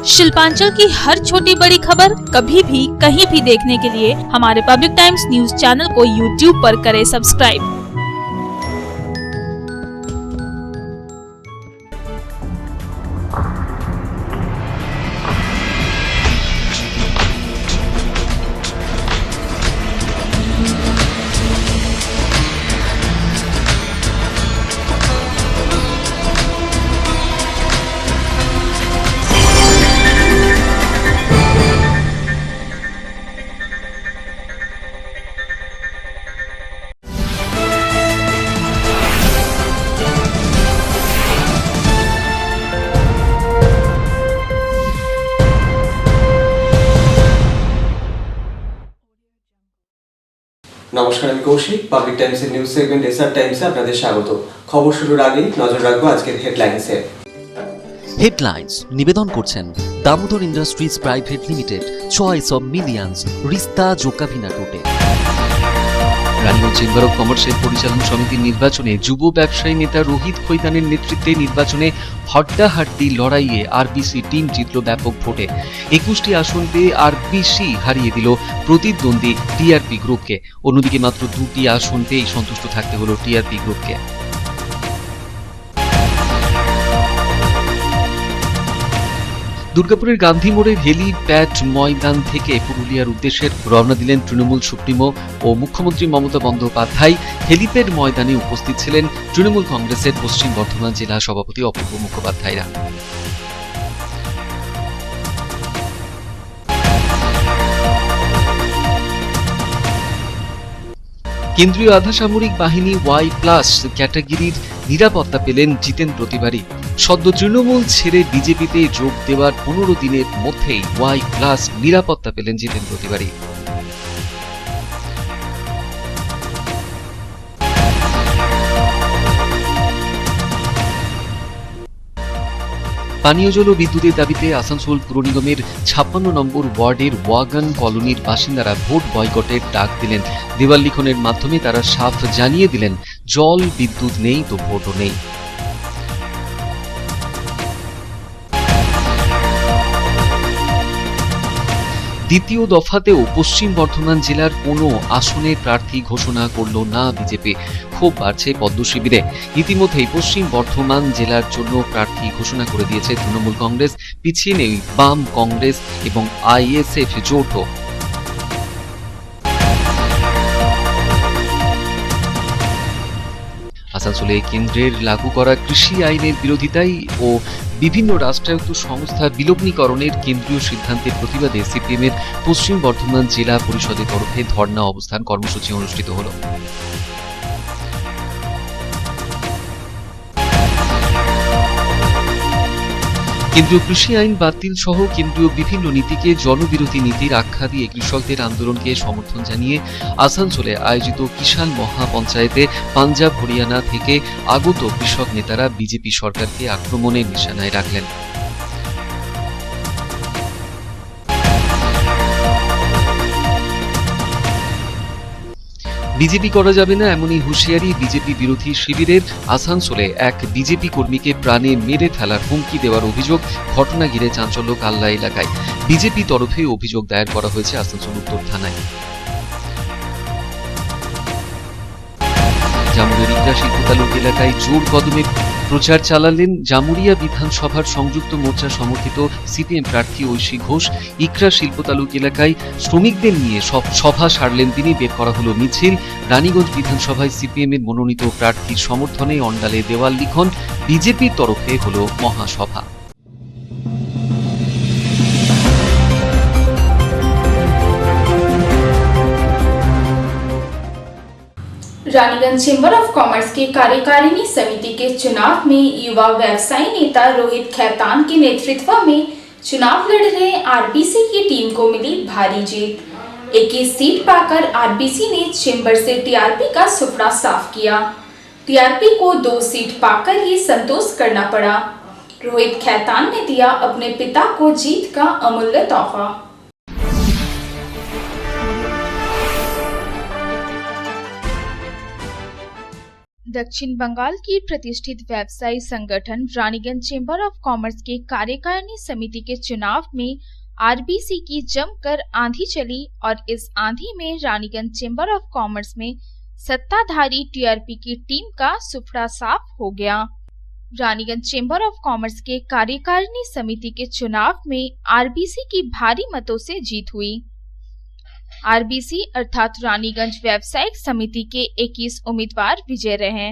शिल्पांचल की हर छोटी बड़ी खबर कभी भी कहीं भी देखने के लिए हमारे पब्लिक टाइम्स न्यूज चैनल को यूट्यूब पर करें सब्सक्राइब। নমস্কার, আমি কৌশিক। পাবলিক টাইমসের নিউজ সেগমেন্ট এসআর টাইমসে আপনাদের স্বাগত। খবর শুরুর আগেই নজর রাখবো আজকের হেডলাইন্সে। হেডলাইন্স নিবেদন করছেন Damodar industries private limited, choice of millions, রিস্তা জোকাভিনা টোটে। রানীগঞ্জ চেম্বার অফ কমার্সের পরিচালন সমিতির নির্বাচনে যুব ব্যবসায়ী নেতা রোহিত খৈতানের নেতৃত্বে নির্বাচনে হড্ডাহাড্ডি লড়াইয়ে আরবিসি টিম জিতল ব্যাপক ভোটে। 21টি আসন পেয়ে আরবিসি হারিয়ে দিল প্রতিদ্বন্দ্বী টিআরপি গ্রুপকে। অন্যদিকে মাত্র 2টি আসন পেয়েই সন্তুষ্ট থাকতে হলো টিআরপি গ্রুপকে। দুর্গাপুরের গান্ধী মোড়ের হেলিপ্যাড ময়দান থেকে পুরুলিয়ার উদ্দেশ্যে রওনা দিলেন তৃণমূল সুপ্রিমো ও মুখ্যমন্ত্রী মমতা বন্দ্যোপাধ্যায়। হেলিপ্যাড ময়দানে উপস্থিত ছিলেন তৃণমূল কংগ্রেসের পশ্চিম বর্ধমান জেলা সভাপতি অপূর্ব মুখোপাধ্যায়রা। কেন্দ্রীয় আধা সামরিক বাহিনী Y+ ক্যাটাগরির নিরাপত্তা পেলেন জিতেন্দ্র তিওয়ারি। সদ্য তৃণমূল ছেড়ে বিজেপিতে যোগ দেওয়ার 15 দিনের মধ্যেই Y+ নিরাপত্তা পেলেন জিতেন্দ্র তিওয়ারি। পানীয় জল ও বিদ্যুতের দাবিতে আসানসোল পুর নিগমের 56 নম্বর ওয়ার্ডের ওয়াগান কলোনির বাসিন্দারা ভোট বয়কটের ডাক দিলেন। দেওয়াল লিখনের মাধ্যমে তারা সাফ জানিয়ে দিলেন, জল বিদ্যুৎ নেই তো ভোটও নেই। দ্বিতীয় দফাতেও পশ্চিম বর্ধমান জেলার কোনো আসনে প্রার্থী ঘোষণা করল না বিজেপি। ক্ষোভ বাড়ছে পদ্ম শিবিরে। ইতিমধ্যেই পশ্চিম বর্ধমান জেলার জন্য প্রার্থী ঘোষণা করে দিয়েছে তৃণমূল কংগ্রেস, পিছিয়ে নেই বাম কংগ্রেস এবং আইএসএফ জোটও। আসানসোলে কেন্দ্রের লাগু করা কৃষি আইনের বিরোধিতায় ও বিভিন্ন রাষ্ট্রায়ত্ত সংস্থা বিলগ্নীকরণের কেন্দ্রীয় সিদ্ধান্তের প্রতিবাদে সিপিএমের পশ্চিম বর্ধমান জেলা পরিষদের তরফে ধর্ণা অবস্থান কর্মসূচি অনুষ্ঠিত হল। কেন্দ্রীয় কৃষি আইন বাতিল সহ কেন্দ্রীয় বিভিন্ন নীতিকে জনবিরোধী নীতির আখ্যা দিয়ে কৃষকদের আন্দোলনকে সমর্থন জানিয়ে আসানসোলে আয়োজিত কিষাণ মহাপঞ্চায়েতে পাঞ্জাব হরিয়ানা থেকে আগত কৃষক নেতারা বিজেপি সরকারকে আক্রমণের নিশানায় রাখলেন। বিজেপি করা যাবে না এমনই হুঁশিয়ারি বিজেপি বিরোধী শিবিরের। আসানসোলে এক বিজেপি কর্মীকে প্রাণে মেরে ফেলার হুমকি দেওয়ার অভিযোগ। ঘটনা ঘিরে চাঞ্চল্য কাল্লা এলাকায়। বিজেপি তরফে অভিযোগ দায়ের করা হয়েছে আসানসোল উত্তর থানায়। জামুরিয়ার ইকরা শিল্পতালুক এলাকায় জোর কদমে প্রচার চালালেন জামুরিয়া বিধানসভার সংযুক্ত মোর্চা সমর্থিত সিপিএম প্রার্থী ঐশী ঘোষ। ইকরা শিল্পতালুক এলাকায় শ্রমিকদের নিয়ে সভা সারলেন তিনি। বের করা হলো মিছিল। রানীগঞ্জ বিধানসভায় সিপিএম এর মনোনীত প্রার্থীর সমর্থনে অন্ডালে দেওয়াল লিখন। বিজেপির তরফে হলো মহাসভা। रानीगंज चेंबर ऑफ कॉमर्स के कार्यकारिणी समिति के चुनाव में युवा व्यवसायी नेता रोहित खैतान के नेतृत्व में चुनाव लड़ रहे आरबीसी की टीम को मिली भारी जीत। 21 सीट पाकर आरबीसी ने चेंबर से टीआरपी का सुपड़ा साफ किया। टीआरपी को 2 सीट पाकर ही संतोष करना पड़ा। रोहित खैतान ने दिया अपने पिता को जीत का अमूल्य तोहफा। दक्षिण बंगाल की प्रतिष्ठित व्यवसायी संगठन रानीगंज चेंबर ऑफ कॉमर्स के कार्यकारिणी समिति के चुनाव में आरबीसी की जमकर आंधी चली और इस आंधी में रानीगंज चेंबर ऑफ कॉमर्स में सत्ताधारी टीआरपी की टीम का सुपड़ा साफ हो गया। रानीगंज चेंबर ऑफ कॉमर्स के कार्यकारिणी समिति के चुनाव में आरबीसी की भारी मतों से जीत हुई। आरबीसी अर्थात रानीगंज व्यावसायिक समिति के 21 उम्मीदवार विजय रहे,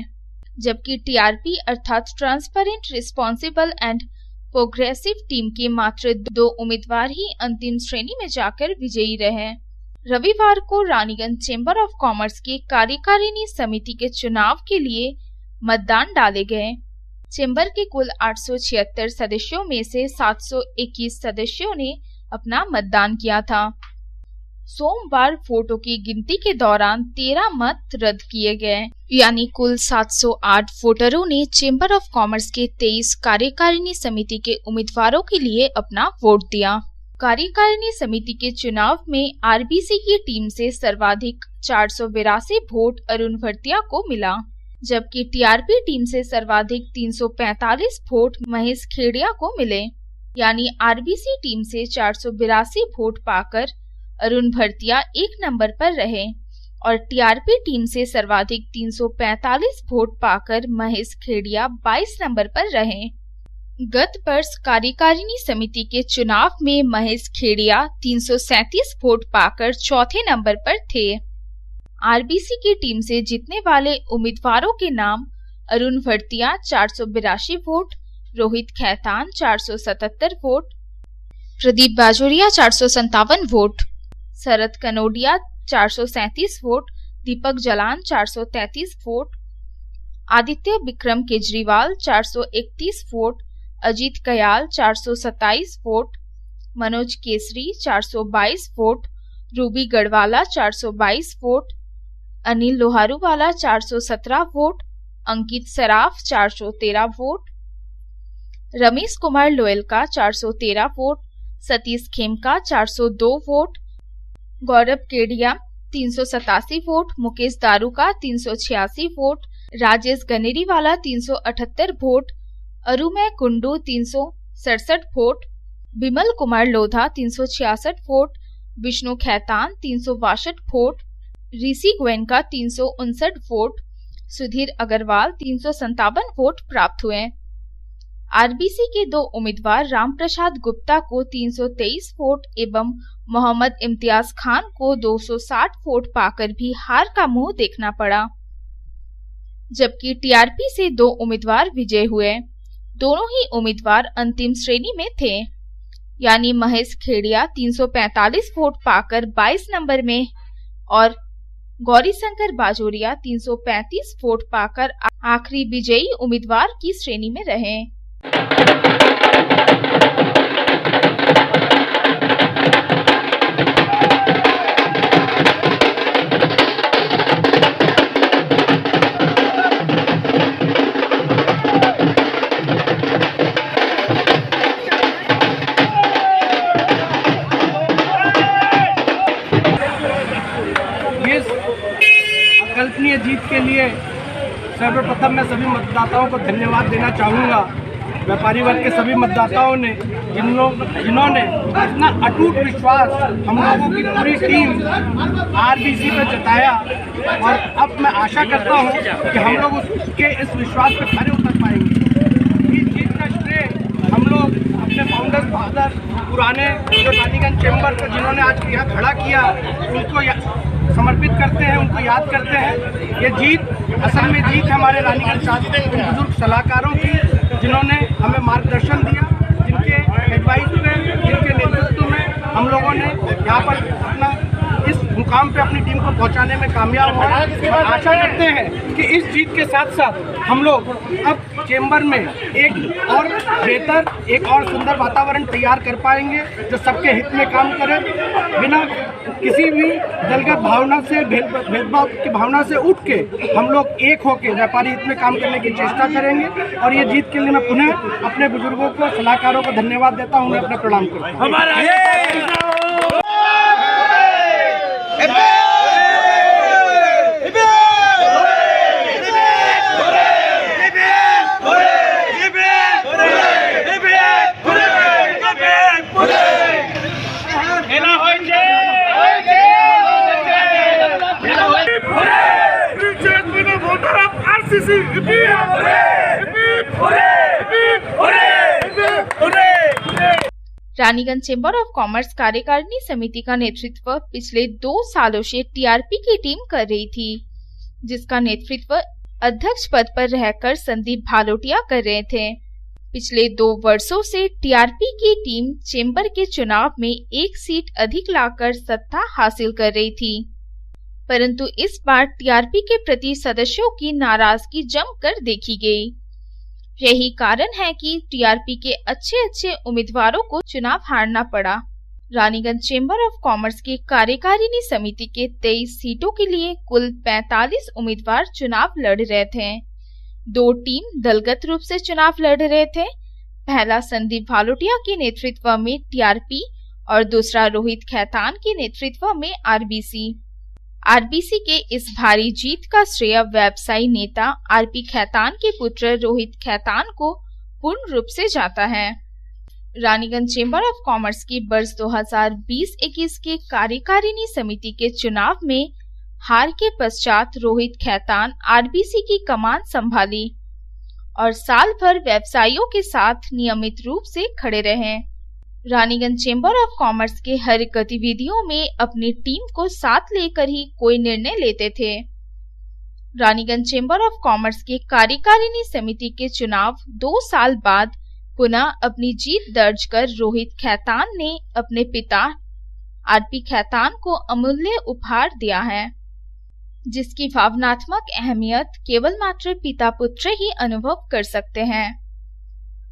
जबकि टीआरपी अर्थात transparent responsible and progressive team के मात्र 2 उम्मीदवार ही अंतिम श्रेणी में जाकर विजयी रहे। रविवार को रानीगंज चेंबर ऑफ कॉमर्स के कार्यकारिणी समिति के चुनाव के लिए मतदान डाले गए। चेंबर के कुल 876 सदस्यों में से 721 सदस्यों ने अपना मतदान किया था। सोमवार वोटों की गिनती के दौरान 13 मत रद्द किए गए, यानी कुल 708 वोटरों ने चेंबर ऑफ कॉमर्स के 23 कार्यकारिणी समिति के उम्मीदवारों के लिए अपना वोट दिया। कार्यकारिणी समिति के चुनाव में आरबीसी की टीम से सर्वाधिक 482 वोट अरुण भरतिया को मिला, जबकि टीआरपी टीम से सर्वाधिक 345 वोट महेश खेड़िया को मिले, यानी आरबीसी टीम से 482 वोट पाकर अरुण भरतिया 1 नंबर पर रहे और टीआरपी टीम से सर्वाधिक 345 वोट पाकर महेश खेड़िया 22 नंबर पर रहे। गत वर्ष कार्यकारिणी समिति के चुनाव में महेश खेड़िया 337 वोट पाकर चौथे नंबर पर थे। आरबीसी की टीम से जीतने वाले उम्मीदवारों के नाम Arun Bhartia 482 vote, Rohit Khaitan 477 vote, Pradeep Bajoria 457 vote, Sharad Kanodia 437 vote, Deepak Jalan 433 vote, Aditya Vikram Kejriwal 431 vote, Ajit Kayal 427 vote, Manoj Kesari 422 vote, Ruby Garhwala 422 vote, Anil Loharuwala 417 vote, Ankit Saraf 413 vote, Ramesh Kumar Loyalka 413 vote, Satish Khemka 402 vote, Gaurav Kedia 387 vote, Mukesh Daruka 386 vote, Rajesh Ganeriwala 378 vote, Arumay Kundu 367 vote, Bimal Kumar Lodha 366 vote, Vishnu Khaitan 362 vote, Rishi Goenka 359 vote, Sudhir Agarwal 357 vote प्राप्त हुए। आरबीसी के 2 उम्मीदवार रामप्रसाद गुप्ता को 323 वोट एवं मोहम्मद इम्तियाज खान को 260 वोट पाकर भी हार का मुंह देखना पड़ा, जबकि टीआरपी से 2 उम्मीदवार विजय हुए। दोनों ही उम्मीदवार अंतिम श्रेणी में थे, यानी महेश खेड़िया 345 वोट पाकर 22 नंबर में और गौरीशंकर बाजोरिया 335 वोट पाकर आखिरी विजयी उम्मीदवार की श्रेणी में रहे। अकल्पनीय जीत के लिए सर्वप्रथम मैं सभी मतदाताओं को धन्यवाद देना चाहूँगा। व्यापारी वर्ग के सभी मतदाताओं ने जिन्होंने इतना अटूट विश्वास हम लोगों की पूरी टीम आरबीसी पर जताया, और अब मैं आशा करता हूँ कि हम लोग उसके इस विश्वास पर खरे उतर पाएंगे। इस जीत का श्रेय हम लोग अपने फाउंडर्स फादर पुराने जो रानीगंज चेंबर को जिन्होंने आज यहाँ खड़ा किया उनको समर्पित करते हैं, उनको याद करते हैं। ये जीत असल में जीत हमारे रानीगंज के बुजुर्ग सलाहकारों की, जिन्होंने हमें मार्गदर्शन दिया, जिनके एडवाइस पे, जिनके नेतृत्व में हम लोगों ने यहाँ पर अपना इस मुकाम पे अपनी टीम को पहुँचाने में कामयाब हुआ। और आशा करते हैं कि इस जीत के साथ साथ हम लोग अब चेंबर में एक और बेहतर, एक और सुंदर वातावरण तैयार कर पाएंगे जो सबके हित में काम करे, बिना किसी भी दलगत भावना से, भेदभाव की भावना से उठ के हम लोग एक होकर व्यापारी हित में काम करने की चेष्टा करेंगे। और ये जीत के लिए मैं पुनः अपने बुजुर्गों को, सलाहकारों को धन्यवाद देता हूँ, उन्हें अपना प्रणाम करता हूँ। रानीगंज चेंबर ऑफ कॉमर्स कार्यकारिणी समिति का नेतृत्व पिछले 2 सालों से टीआरपी की टीम कर रही थी, जिसका नेतृत्व अध्यक्ष पद पर रहकर संदीप भालोटिया कर रहे थे। पिछले 2 वर्षों से टीआरपी की टीम चेंबर के चुनाव में 1 सीट अधिक लाकर सत्ता हासिल कर रही थी, परंतु इस बार टीआरपी के प्रति सदस्यों की नाराजगी जमकर देखी गई। यही कारण है कि टीआरपी के अच्छे उम्मीदवारों को चुनाव हारना पड़ा। रानीगंज चेंबर ऑफ कॉमर्स की कार्यकारिणी समिति के 23 सीटों के लिए कुल 45 उम्मीदवार चुनाव लड़ रहे थे। 2 टीम दलगत रूप से चुनाव लड़ रहे थे। पहला संदीप भालोटिया के नेतृत्व में टीआरपी और दूसरा रोहित खैतान के नेतृत्व में आरबीसी के इस भारी जीत का श्रेय व्यवसायी नेता आरपी खैतान के पुत्र रोहित खैतान को पूर्ण रूप से जाता है। रानीगंज चेंबर ऑफ कॉमर्स की वर्ष 2020-21 के कार्यकारिणी समिति के चुनाव में हार के पश्चात रोहित खैतान आरबीसी की कमान संभाली और साल भर व्यवसायियों के साथ नियमित रूप से खड़े रहे। रानीगंज चेंबर ऑफ कॉमर्स के हर गतिविधियों में अपनी टीम को साथ लेकर ही कोई निर्णय लेते थे। रानीगंज चेंबर ऑफ कॉमर्स की कार्यकारिणी समिति के चुनाव 2 साल बाद पुनः अपनी जीत दर्ज कर रोहित खैतान ने अपने पिता आरपी खैतान को अमूल्य उपहार दिया है, जिसकी भावनात्मक अहमियत केवल मात्र पिता पुत्र ही अनुभव कर सकते हैं।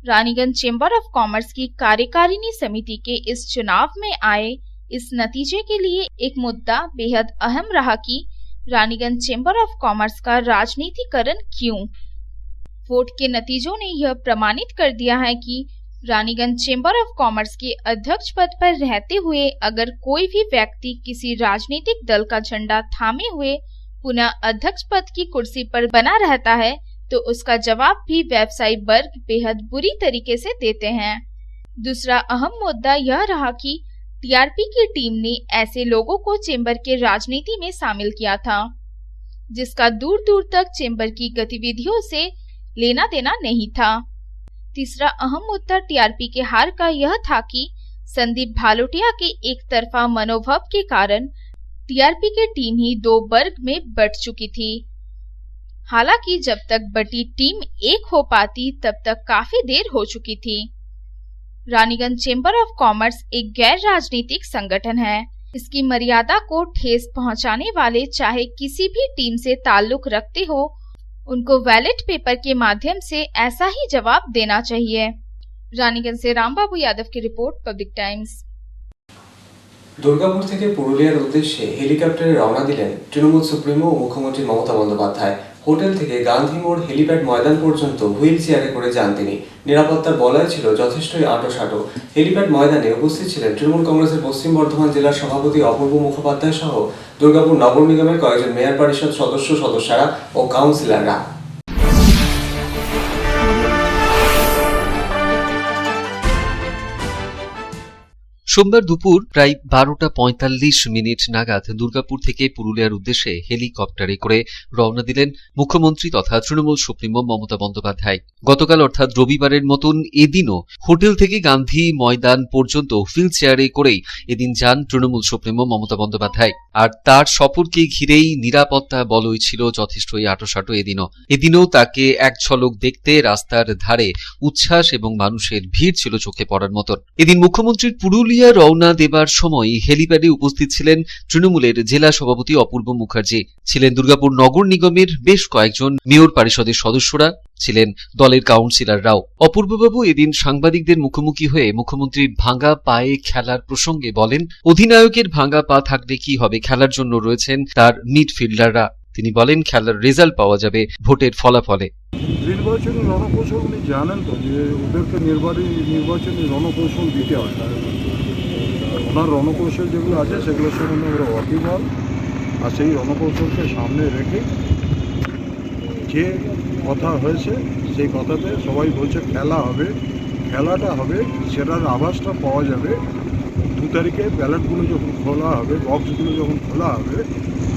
रानीगंज चेंबर ऑफ कॉमर्स की कार्यकारिणी समिति के इस चुनाव में आए इस नतीजे के लिए एक मुद्दा बेहद अहम रहा कि रानीगंज चेंबर ऑफ कॉमर्स का राजनीतिकरण क्यों। वोट के नतीजों ने यह प्रमाणित कर दिया है कि रानीगंज चेंबर ऑफ कॉमर्स के अध्यक्ष पद पर रहते हुए अगर कोई भी व्यक्ति किसी राजनीतिक दल का झंडा थामे हुए पुनः अध्यक्ष पद की कुर्सी पर बना रहता है तो उसका जवाब भी व्यवसायी वर्ग बेहद बुरी तरीके से देते हैं। दूसरा अहम मुद्दा यह रहा कि टीआरपी की टीम ने ऐसे लोगों को चेंबर के राजनीति में शामिल किया था, जिसका दूर दूर तक चेंबर की गतिविधियों से लेना देना नहीं था। तीसरा अहम मुद्दा टीआरपी के हार का यह था कि संदीप भालोटिया के एक तरफा मनोभाव के कारण टीआरपी की टीम ही 2 वर्ग में बट चुकी थी। हालांकि जब तक बटी टीम एक हो पाती तब तक काफी देर हो चुकी थी। रानीगंज चेंबर ऑफ कॉमर्स एक गैर राजनीतिक संगठन है। इसकी मर्यादा को ठेस पहुंचाने वाले चाहे किसी भी टीम से ताल्लुक रखते हो, उनको बैलेट पेपर के माध्यम से ऐसा ही जवाब देना चाहिए। रानीगंज से रामबाबू यादव की रिपोर्ट, पब्लिक टाइम्स। দুর্গাপুর থেকে পুরুলিয়ার উদ্দেশ্যে হেলিকপ্টারে রওনা দিলেন তৃণমূল সুপ্রিমো ও মুখ্যমন্ত্রী মমতা বন্দ্যোপাধ্যায়। হোটেল থেকে গান্ধী মোড় হেলিপ্যাড ময়দান পর্যন্ত হুইল চেয়ারে করে যান তিনি। নিরাপত্তার বলয় ছিল যথেষ্টই আঁটোসাঁটো। হেলিপ্যাড ময়দানে উপস্থিত ছিলেন তৃণমূল কংগ্রেসের পশ্চিম বর্ধমান জেলার সভাপতি অপূর্ব মুখোপাধ্যায় সহ দুর্গাপুর নগর নিগমের কয়েকজন মেয়র পরিষদ সদস্যরা ও কাউন্সিলররা। সোমবার দুপুর প্রায় 12:45 নাগাদ দুর্গাপুর থেকে পুরুলিয়ার উদ্দেশ্যে হেলিকপ্টারে করে রওনা দিলেন মুখ্যমন্ত্রী তথা তৃণমূল সুপ্রিমো মমতা বন্দ্যোপাধ্যায়। গতকাল অর্থাৎ রবিবারের মতন এদিনও হোটেল থেকে গান্ধী ময়দান পর্যন্ত হুইল চেয়ারে করেই এদিন যান তৃণমূল সুপ্রিমো মমতা বন্দ্যোপাধ্যায়। আর তার সফরকে ঘিরেই নিরাপত্তা বলয় ছিল যথেষ্টই আঁটোসাঁটো। এদিনও তাকে এক ঝলক দেখতে রাস্তার ধারে উচ্ছ্বাস এবং মানুষের ভিড় ছিল চোখে পড়ার মতন। এদিন মুখ্যমন্ত্রীর পুরুলিয়া রওনা দেবার সময় হেলিপ্যাডে উপস্থিত ছিলেন তৃণমূলের জেলা সভাপতি অপূর্ব মুখার্জি, ছিলেন দুর্গাপুর নগর নিগমের বেশ কয়েকজন মেয়র পরিষদের সদস্যরা, ছিলেন দলের কাউন্সিলররাও। অপূর্ববাবু এদিন সাংবাদিকদের মুখোমুখি হয়ে মুখ্যমন্ত্রীর ভাঙা পায়ে খেলার প্রসঙ্গে বলেন, অধিনায়কের ভাঙা পা থাকলে কি হবে, খেলার জন্য রয়েছেন তার মিডফিল্ডাররা। তিনি বলেন, খেলার রেজাল্ট পাওয়া যাবে ভোটের ফলাফলে। নির্বাচনী রণকৌশল উনি জানেন তো, যে ওদেরকে নির্বাচনী রণকৌশল দিতে হয়। ওনার রণকৌশল যেগুলো আছে সেগুলোর সম্বন্ধে ওরা ওয়াকিবহাল, আর সেই রণকৌশলকে সামনে রেখে যে কথা হয়েছে সেই কথাতে সবাই বলছে খেলাটা হবে, সেটার আভাসটা পাওয়া যাবে 2 তারিখে। ব্যালটগুলো যখন খোলা হবে, বক্সগুলো যখন খোলা হবে,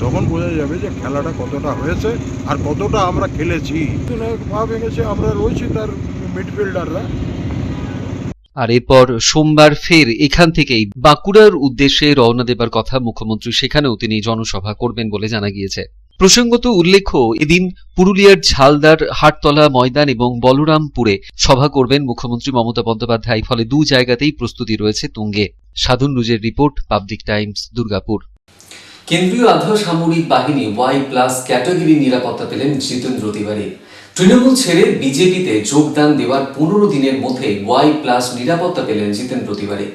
তখন বোঝা যাবে যে খেলাটা কতটা হয়েছে আর কতটা আমরা খেলেছি। পা ভেঙেছে, আমরা রয়েছি তার মিডফিল্ডাররা। আর এরপর সোমবার ফের এখান থেকেই বাঁকুড়ার উদ্দেশ্যে রওনা দেবার কথা মুখ্যমন্ত্রী, সেখানেও তিনি জনসভা করবেন বলে জানা গিয়েছে। প্রসঙ্গত উল্লেখ্য, এদিন পুরুলিয়ার ঝালদার হাটতলা ময়দান এবং বলরামপুরে সভা করবেন মুখ্যমন্ত্রী মমতা বন্দ্যোপাধ্যায়। ফলে দু জায়গাতেই প্রস্তুতি রয়েছে তুঙ্গে। সাধন রুজের রিপোর্ট, পাবলিক টাইমস, দুর্গাপুর। কেন্দ্রীয় আধা সামরিক বাহিনী Y+ ক্যাটাগরি নিরাপত্তা পেলেন জিতেন্দ্র তিওয়ারি। তৃণমূল ছেড়ে বিজেপিতে যোগদান দেওয়ার 15 দিনের মধ্যে Y+ নিরাপত্তা পেলেন জিতেন্দ্র তিওয়ারি।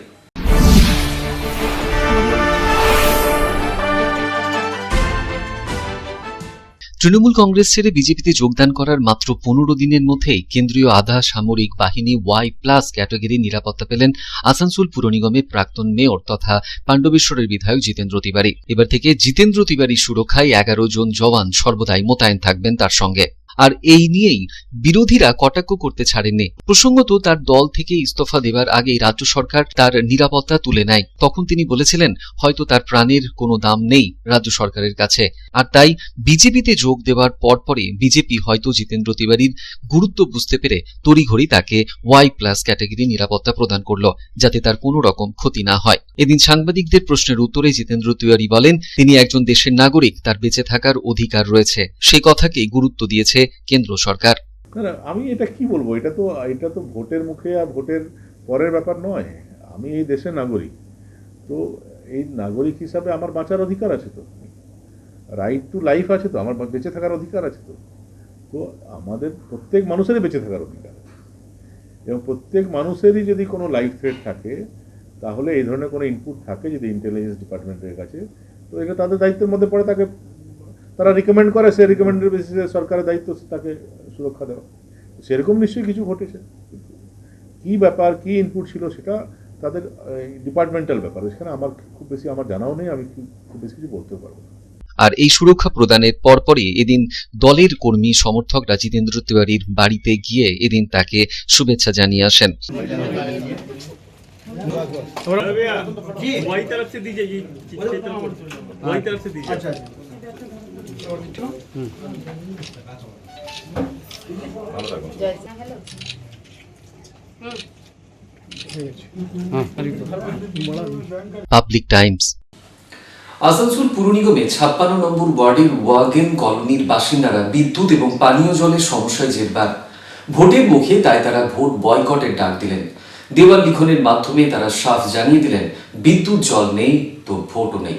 তৃণমূল কংগ্রেস ছেড়ে বিজেপিতে যোগদান করার মাত্র 15 দিনের মধ্যেই কেন্দ্রীয় আধা সামরিক বাহিনী Y+ ক্যাটাগরি নিরাপত্তা পেলেন আসানসোল পুর নিগমের প্রাক্তন মেয়র তথা পাণ্ডবেশ্বরের বিধায়ক জিতেন্দ্র তিওয়ারি। এবার থেকে জিতেন্দ্র তিওয়ারির সুরক্ষায় 11 জন জওয়ান সর্বদাই মোতায়েন থাকবেন তার সঙ্গে। আর এই নিয়েই বিরোধীরা কটাক্ষ করতে ছাড়েননি। প্রসঙ্গত, তার দল থেকে ইস্তফা দেওয়ার আগেই রাজ্য সরকার তার নিরাপত্তা তুলে নেয়। তখন তিনি বলেছিলেন হয়তো তার প্রাণের কোনো দাম নেই রাজ্য সরকারের কাছে, আর তাই বিজেপিতে যোগ দেওয়ার পরপরই বিজেপি হয়তো জিতেন্দ্র তিওয়ারির গুরুত্ব বুঝতে পেরে তড়িঘড়ি তাকে Y+ ক্যাটাগরি নিরাপত্তা প্রদান করলো, যাতে তার কোনো রকম ক্ষতি না হয়। এদিন সাংবাদিকদের প্রশ্নের উত্তরে জিতেন্দ্র তিওয়ারি বলেন, তিনি একজন দেশের নাগরিক, তার বেঁচে থাকার অধিকার রয়েছে। সেই কথাকেই গুরুত্ব দিয়েছে কেন্দ্র সরকার। না, আমি এটা কি বলবো, এটা তো ভোটের মুখে আর ভোটের পরের ব্যাপার নয়। আমি এই দেশের নাগরিক, তো এই নাগরিক হিসাবে আমার বাঁচার অধিকার আছে, তো রাইট টু লাইফ আছে, তো আমার বেঁচে থাকার অধিকার আছে। তো আমাদের প্রত্যেক মানুষেরই বেঁচে থাকার অধিকার আছে, এবং প্রত্যেক মানুষেরই যদি কোনো লাইফ থ্রেট থাকে, তাহলে এই ধরনের কোনো ইনপুট থাকে যদি ইন্টেলিজেন্স ডিপার্টমেন্টের কাছে, তো এটা তাদের দায়িত্বের মধ্যে পড়ে। তারা রিকমেন্ড করে, সে রিকমেন্ডের বেসিসে সরকারের দায়িত্ব তাকে সুরক্ষা দেওয়া। সেরকম নিশ্চয়ই কিছু ঘটেছে, কি ব্যাপার, কি ইনপুট ছিল, সেটা তাদের ডিপার্টমেন্টাল ব্যাপার। সেখানে আমার খুব বেশি আমার জানাও নেই, আমি খুব বেশি কিছু বলতেও পারবো না। আর এই সুরক্ষা প্রদানের পরপরই এদিন দলের কর্মী সমর্থকরা জিতেন্দ্র তিওয়ারির বাড়িতে গিয়ে এদিন তাকে শুভেচ্ছা জানিয়ে আসেন। Public Times. আসানসোল পুর নিগমে 56 নম্বর ওয়ার্ডের ওয়াগেন কলোনির বাসিন্দারা বিদ্যুৎ এবং পানীয় জলের সমস্যায় জেরবার। ভোটের মুখে তাই তারা ভোট বয়কটের ডাক দিলেন। দেওয়াল লিখনের মাধ্যমে তারা সাফ জানিয়ে দিলেন, বিদ্যুৎ জল নেই তো ভোটও নেই।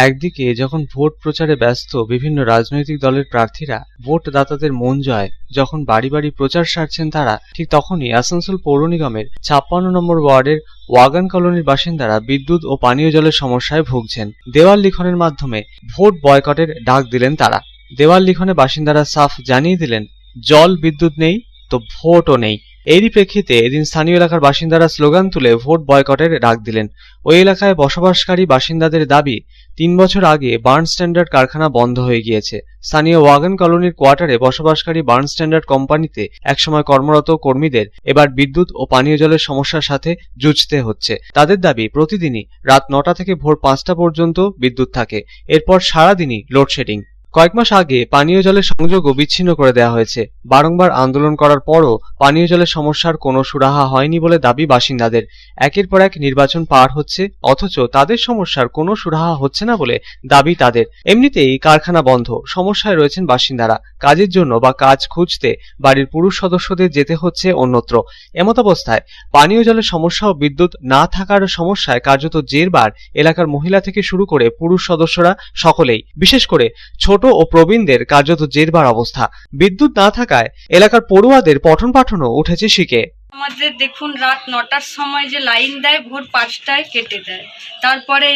একদিকে যখন ভোট প্রচারে ব্যস্ত বিভিন্ন রাজনৈতিক দলের প্রার্থীরা ভোটদাতাদের মন জয় যখন বাড়ি বাড়ি প্রচার সারছেন তারা, ঠিক তখনই আসানসোল পৌর নিগমের 56 নম্বর ওয়ার্ডের ওয়াগান কলোনির বাসিন্দারা বিদ্যুৎ ও পানীয় জলের সমস্যায় ভুগছেন। দেওয়াল লিখনের মাধ্যমে ভোট বয়কটের ডাক দিলেন তারা। দেওয়াল লিখনে বাসিন্দারা সাফ জানিয়ে দিলেন, জল বিদ্যুৎ নেই তো ভোটও নেই। এরই প্রেক্ষিতে এদিন স্থানীয় এলাকার বাসিন্দারা স্লোগান তুলে ভোট বয়কটের ডাক দিলেন। ওই এলাকায় বসবাসকারী বাসিন্দাদের দাবি, 3 বছর আগে বার্ন স্ট্যান্ডার্ড কারখানা বন্ধ হয়ে গিয়েছে। স্থানীয় ওয়াগন কলোনির কোয়ার্টারে বসবাসকারী বার্ন স্ট্যান্ডার্ড কোম্পানিতে একসময় কর্মরত কর্মীদের এবার বিদ্যুৎ ও পানীয় জলের সমস্যার সাথে যুঝতে হচ্ছে। তাদের দাবি, প্রতিদিনই রাত 9টা থেকে ভোর 5টা পর্যন্ত বিদ্যুৎ থাকে, এরপর সারাদিনই লোডশেডিং। কয়েক মাস আগে পানীয় জলের সংযোগও বিচ্ছিন্ন করে দেওয়া হয়েছে। বারংবার আন্দোলন করার পরও পানীয় জলের সমস্যার কোনো সুরাহা হয়নি বলে দাবি বাসিন্দাদের। একের পর এক নির্বাচন পার হচ্ছে, অথচ তাদের সমস্যার কোনো সুরাহা হচ্ছে না বলে দাবি তাদের। এমনিতেই কারখানা বন্ধ, সমস্যায় রয়েছেন বাসিন্দারা। কাজের জন্য বা কাজ খুঁজতে বাড়ির পুরুষ সদস্যদের যেতে হচ্ছে অন্যত্র। এমতাবস্থায় পানীয় জলের সমস্যা ও বিদ্যুৎ না থাকার সমস্যায় কার্যত জেরবার এলাকার মহিলা থেকে শুরু করে পুরুষ সদস্যরা সকলেই। বিশেষ করে ছোট ও প্রবীণদের কার্যত জেরবার অবস্থা। বিদ্যুৎ না থাকায় এলাকার পড়ুয়াদের পঠন পাঠনও উঠেছে শিখে। আমাদের দেখুন, রাত 9টার সময় যে লাইন দেয়, ভোর 5টায় কেটে দেয়। তারপরে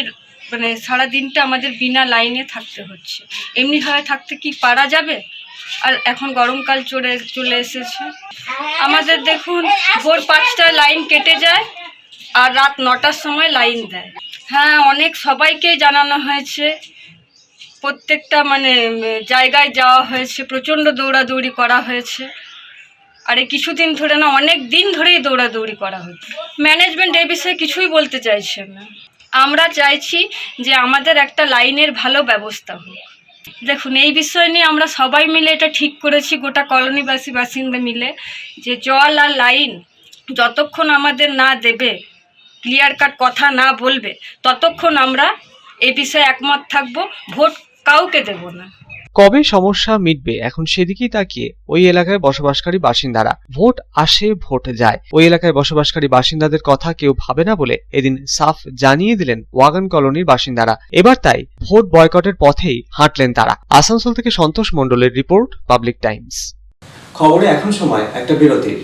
সারা দিনটা আমাদের বিনা লাইনে থাকতে হচ্ছে। এমনিভাবে থাকতে কি পারা যাবে? আর এখন গরমকাল চলে এসেছে। আমাদের দেখুন, ভোর 5টায় লাইন কেটে যায় আর রাত 9টার সময় লাইন দেয়। হ্যাঁ, অনেক সবাইকে জানানো হয়েছে, প্রত্যেকটা জায়গায় যাওয়া হয়েছে, প্রচণ্ড দৌড়াদৌড়ি করা হয়েছে। আর এই কিছুদিন ধরে না, অনেক দিন ধরেই দৌড়াদৌড়ি করা হচ্ছে। ম্যানেজমেন্ট এই বিষয়ে কিছুই বলতে চাইছে না। আমরা চাইছি যে আমাদের একটা লাইনের ভালো ব্যবস্থা হোক, দেখুন, এই বিষয় নিয়ে আমরা সবাই মিলে এটা ঠিক করেছি, গোটা কলোনিবাসী বাসিন্দা মিলে, যে জল আর লাইন যতক্ষণ আমাদের না দেবে, ক্লিয়ার কাট কথা না বলবে, ততক্ষণ আমরা এই বিষয়ে একমত থাকবো, ভোট কাউকে দেব না। কবে সমস্যা মিটবে এখন সেদিকেই তাকিয়ে ওই এলাকায় বসবাসকারী বাসিন্দারা। ভোট আসে ভোট যায়, ওই এলাকায় বসবাসকারী বাসিন্দাদের কথা কেউ ভাবে না বলে এদিন সাফ জানিয়ে দিলেন ওয়াগন কলোনির বাসিন্দারা। এবার তাই ভোট বয়কটের পথেই হাঁটলেন তারা। আসানসোল থেকে সন্তোষ মণ্ডলের রিপোর্ট, পাবলিক টাইমস। খবরে এখন সময় একটা বিরতির।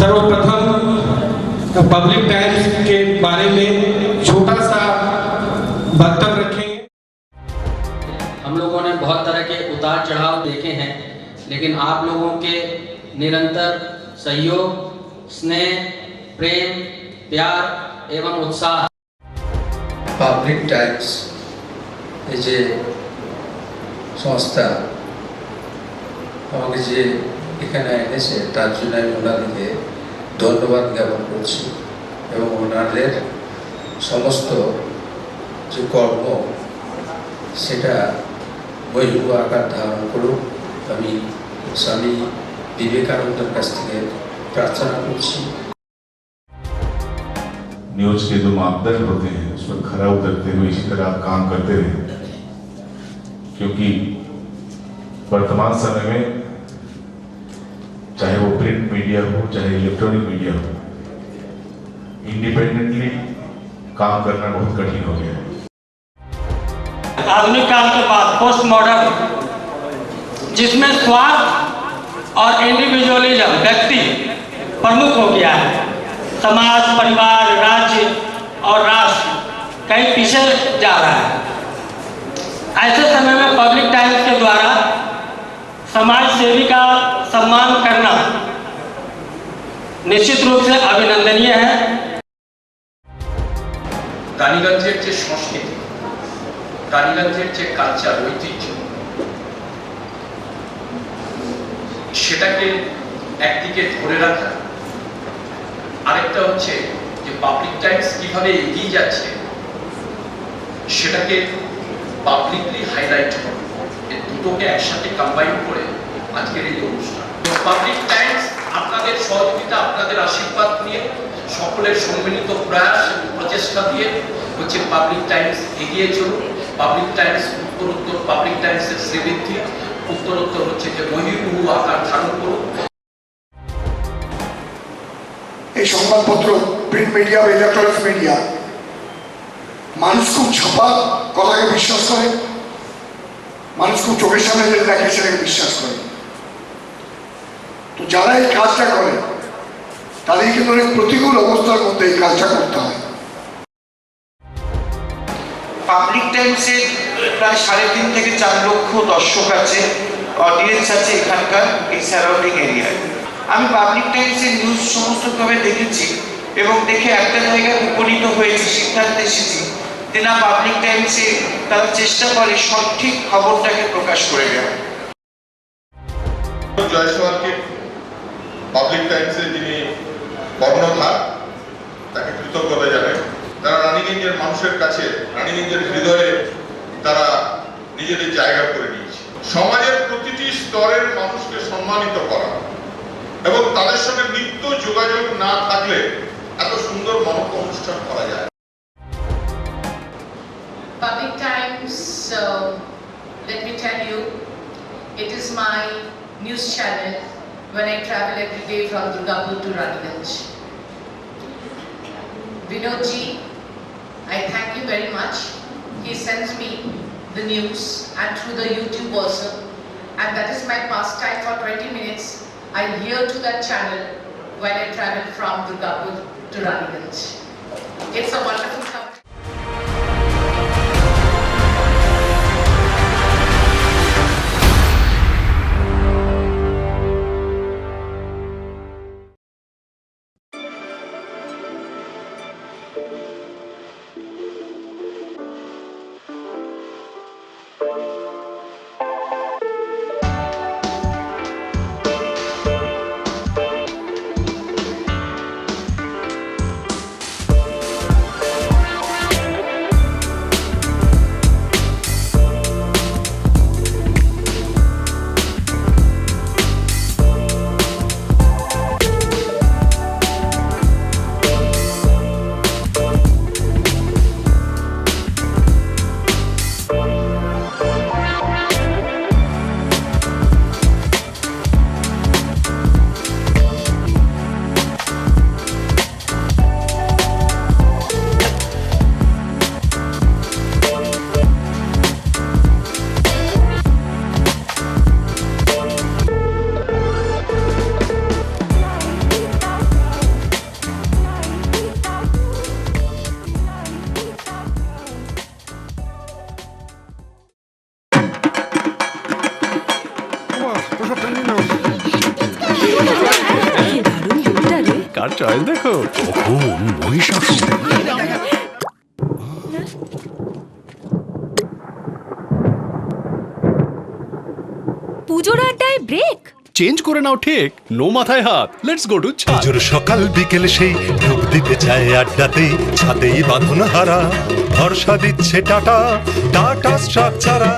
सर्वप्रथम पब्लिक टाइम्स के बारे में छोटा सा वक्तव्य रखेंगे। हम लोगों ने बहुत तरह के उतार चढ़ाव देखे हैं, लेकिन आप लोगों के निरंतर सहयोग, स्नेह, प्रेम, प्यार एवं उत्साह পাবলিক টাইমস এই যে সংস্থা আমাকে যে এখানে এনেছে তার জন্য আমি ওনাদেরকে ধন্যবাদ জ্ঞাপন করছি এবং ওনাদের সমস্ত যে কর্ম সেটা বৈভব আকার ধারণ করুক আমি স্বামী বিবেকানন্দের কাছ থেকে প্রার্থনা করছি। न्यूज के जो मापदंड होते हैं उस पर खरा उतरते हुए इसी तरह आप काम करते रहे, क्योंकि वर्तमान समय में चाहे वो प्रिंट मीडिया हो चाहे इलेक्ट्रॉनिक मीडिया हो, इंडिपेंडेंटली काम करना बहुत कठिन हो गया है। आधुनिक काल के बाद पोस्ट मॉडर्न, जिसमें स्वार्थ और इंडिविजुअलिज्म व्यक्ति प्रमुख हो गया है, समाज, परिवार, राज्य और राष्ट्र कहीं पीछे जा रहा है। ऐसे समय में पब्लिक टाइम्स के द्वारा समाज सेवी का सम्मान करना निश्चित रूप से अभिनंदनीय है। রানীগঞ্জের যে সংস্কৃতি, রানীগঞ্জের যে কালচার, ঐতিহ্য, সেটাকে একদিকে ধরে রাখা, আরেকটা হচ্ছে যে পাবলিক টাইমস কিভাবে এগিয়ে যাচ্ছে সেটাকে পাবলিকলি হাইলাইট করা, এই দুটোকে একসাথে কম্বাইন করে আজকের এই অনুষ্ঠান। পাবলিক টাইমস আপনাদের সহযোগিতা, আপনাদের আশীর্বাদ নিয়ে, সকলের সম্মিলিত প্রয়াস প্রচেষ্টা দিয়ে হচ্ছে পাবলিক টাইমস এগিয়ে চলুন। পাবলিক টাইমস উত্তরোত্তর, পাবলিক টাইমসের শ্রীবৃদ্ধি উত্তরোত্তর হচ্ছে যে বহির্মুখ আকার ধারণ করুন। এই সংবাদপত্র, প্রিন্ট মিডিয়া বা ইলেকট্রনিক মিডিয়া, মানুষ খুব ছাপা কথাকে বিশ্বাস করে, মানুষ খুব চোখের সামনে যেটা দেখে সেটাকে বিশ্বাস করে। তো যারা এই কাজটা করে তাদের কিন্তু অনেক প্রতিকূল অবস্থার মধ্যে এই কাজটা করতে হয়। পাবলিক টাইমসে প্রায় 3.5 থেকে 4 লক্ষ দর্শক আছে, অডিয়েন্স আছে এখানকার এই সারাউন্ডিং এরিয়ায়। আমি পাবলিক টাইমসের নিউজ সমস্তভাবে দেখেছি এবং দেখে একটা জায়গায় উপনীত হয়েছি, সিদ্ধান্তে এসেছি যে না, পাবলিক টাইমসে তারা চেষ্টা করে সঠিক খবরটাকে প্রকাশ করে দেওয়া। জয়সওয়ালকে পাবলিক টাইমসে যিনি কর্ণধার, তাকে কৃতজ্ঞতা জানাই। তারা রানীগঞ্জের মানুষের কাছে, রানীগঞ্জের হৃদয়ে তারা নিজেদের জায়গা করে নিয়েছে। সমাজের প্রতিটি স্তরের মানুষকে সম্মানিত করা এবং তাদের সঙ্গে নিত্য যোগাযোগ না থাকলে এত সুন্দর মনজ্ঞ অনুষ্ঠান করা যায়। Public Times, let me tell you, it is my news channel when I travel every day from Durgapur to Raniganj. Vinodji, I thank you very much. He sends me the news and through the YouTube also, and that is my pastime for 20 minutes. I hear to that channel when I travel from Durgapur to Raniganj. It's a wonderful company. Car choice দেখো, কখন মহিষাসুর। পুজোর আড্ডায় break change করে নাও ঠিক, no মাথায় হাত, let's go to ছাদ। পুজোর সকাল বিকেল সেই ডুব দিতে চায় আড্ডাতেই, ছাদেই বাঁধন হারা ভরসা দিচ্ছে টাটা, টাটা স্ট্রাকচারা।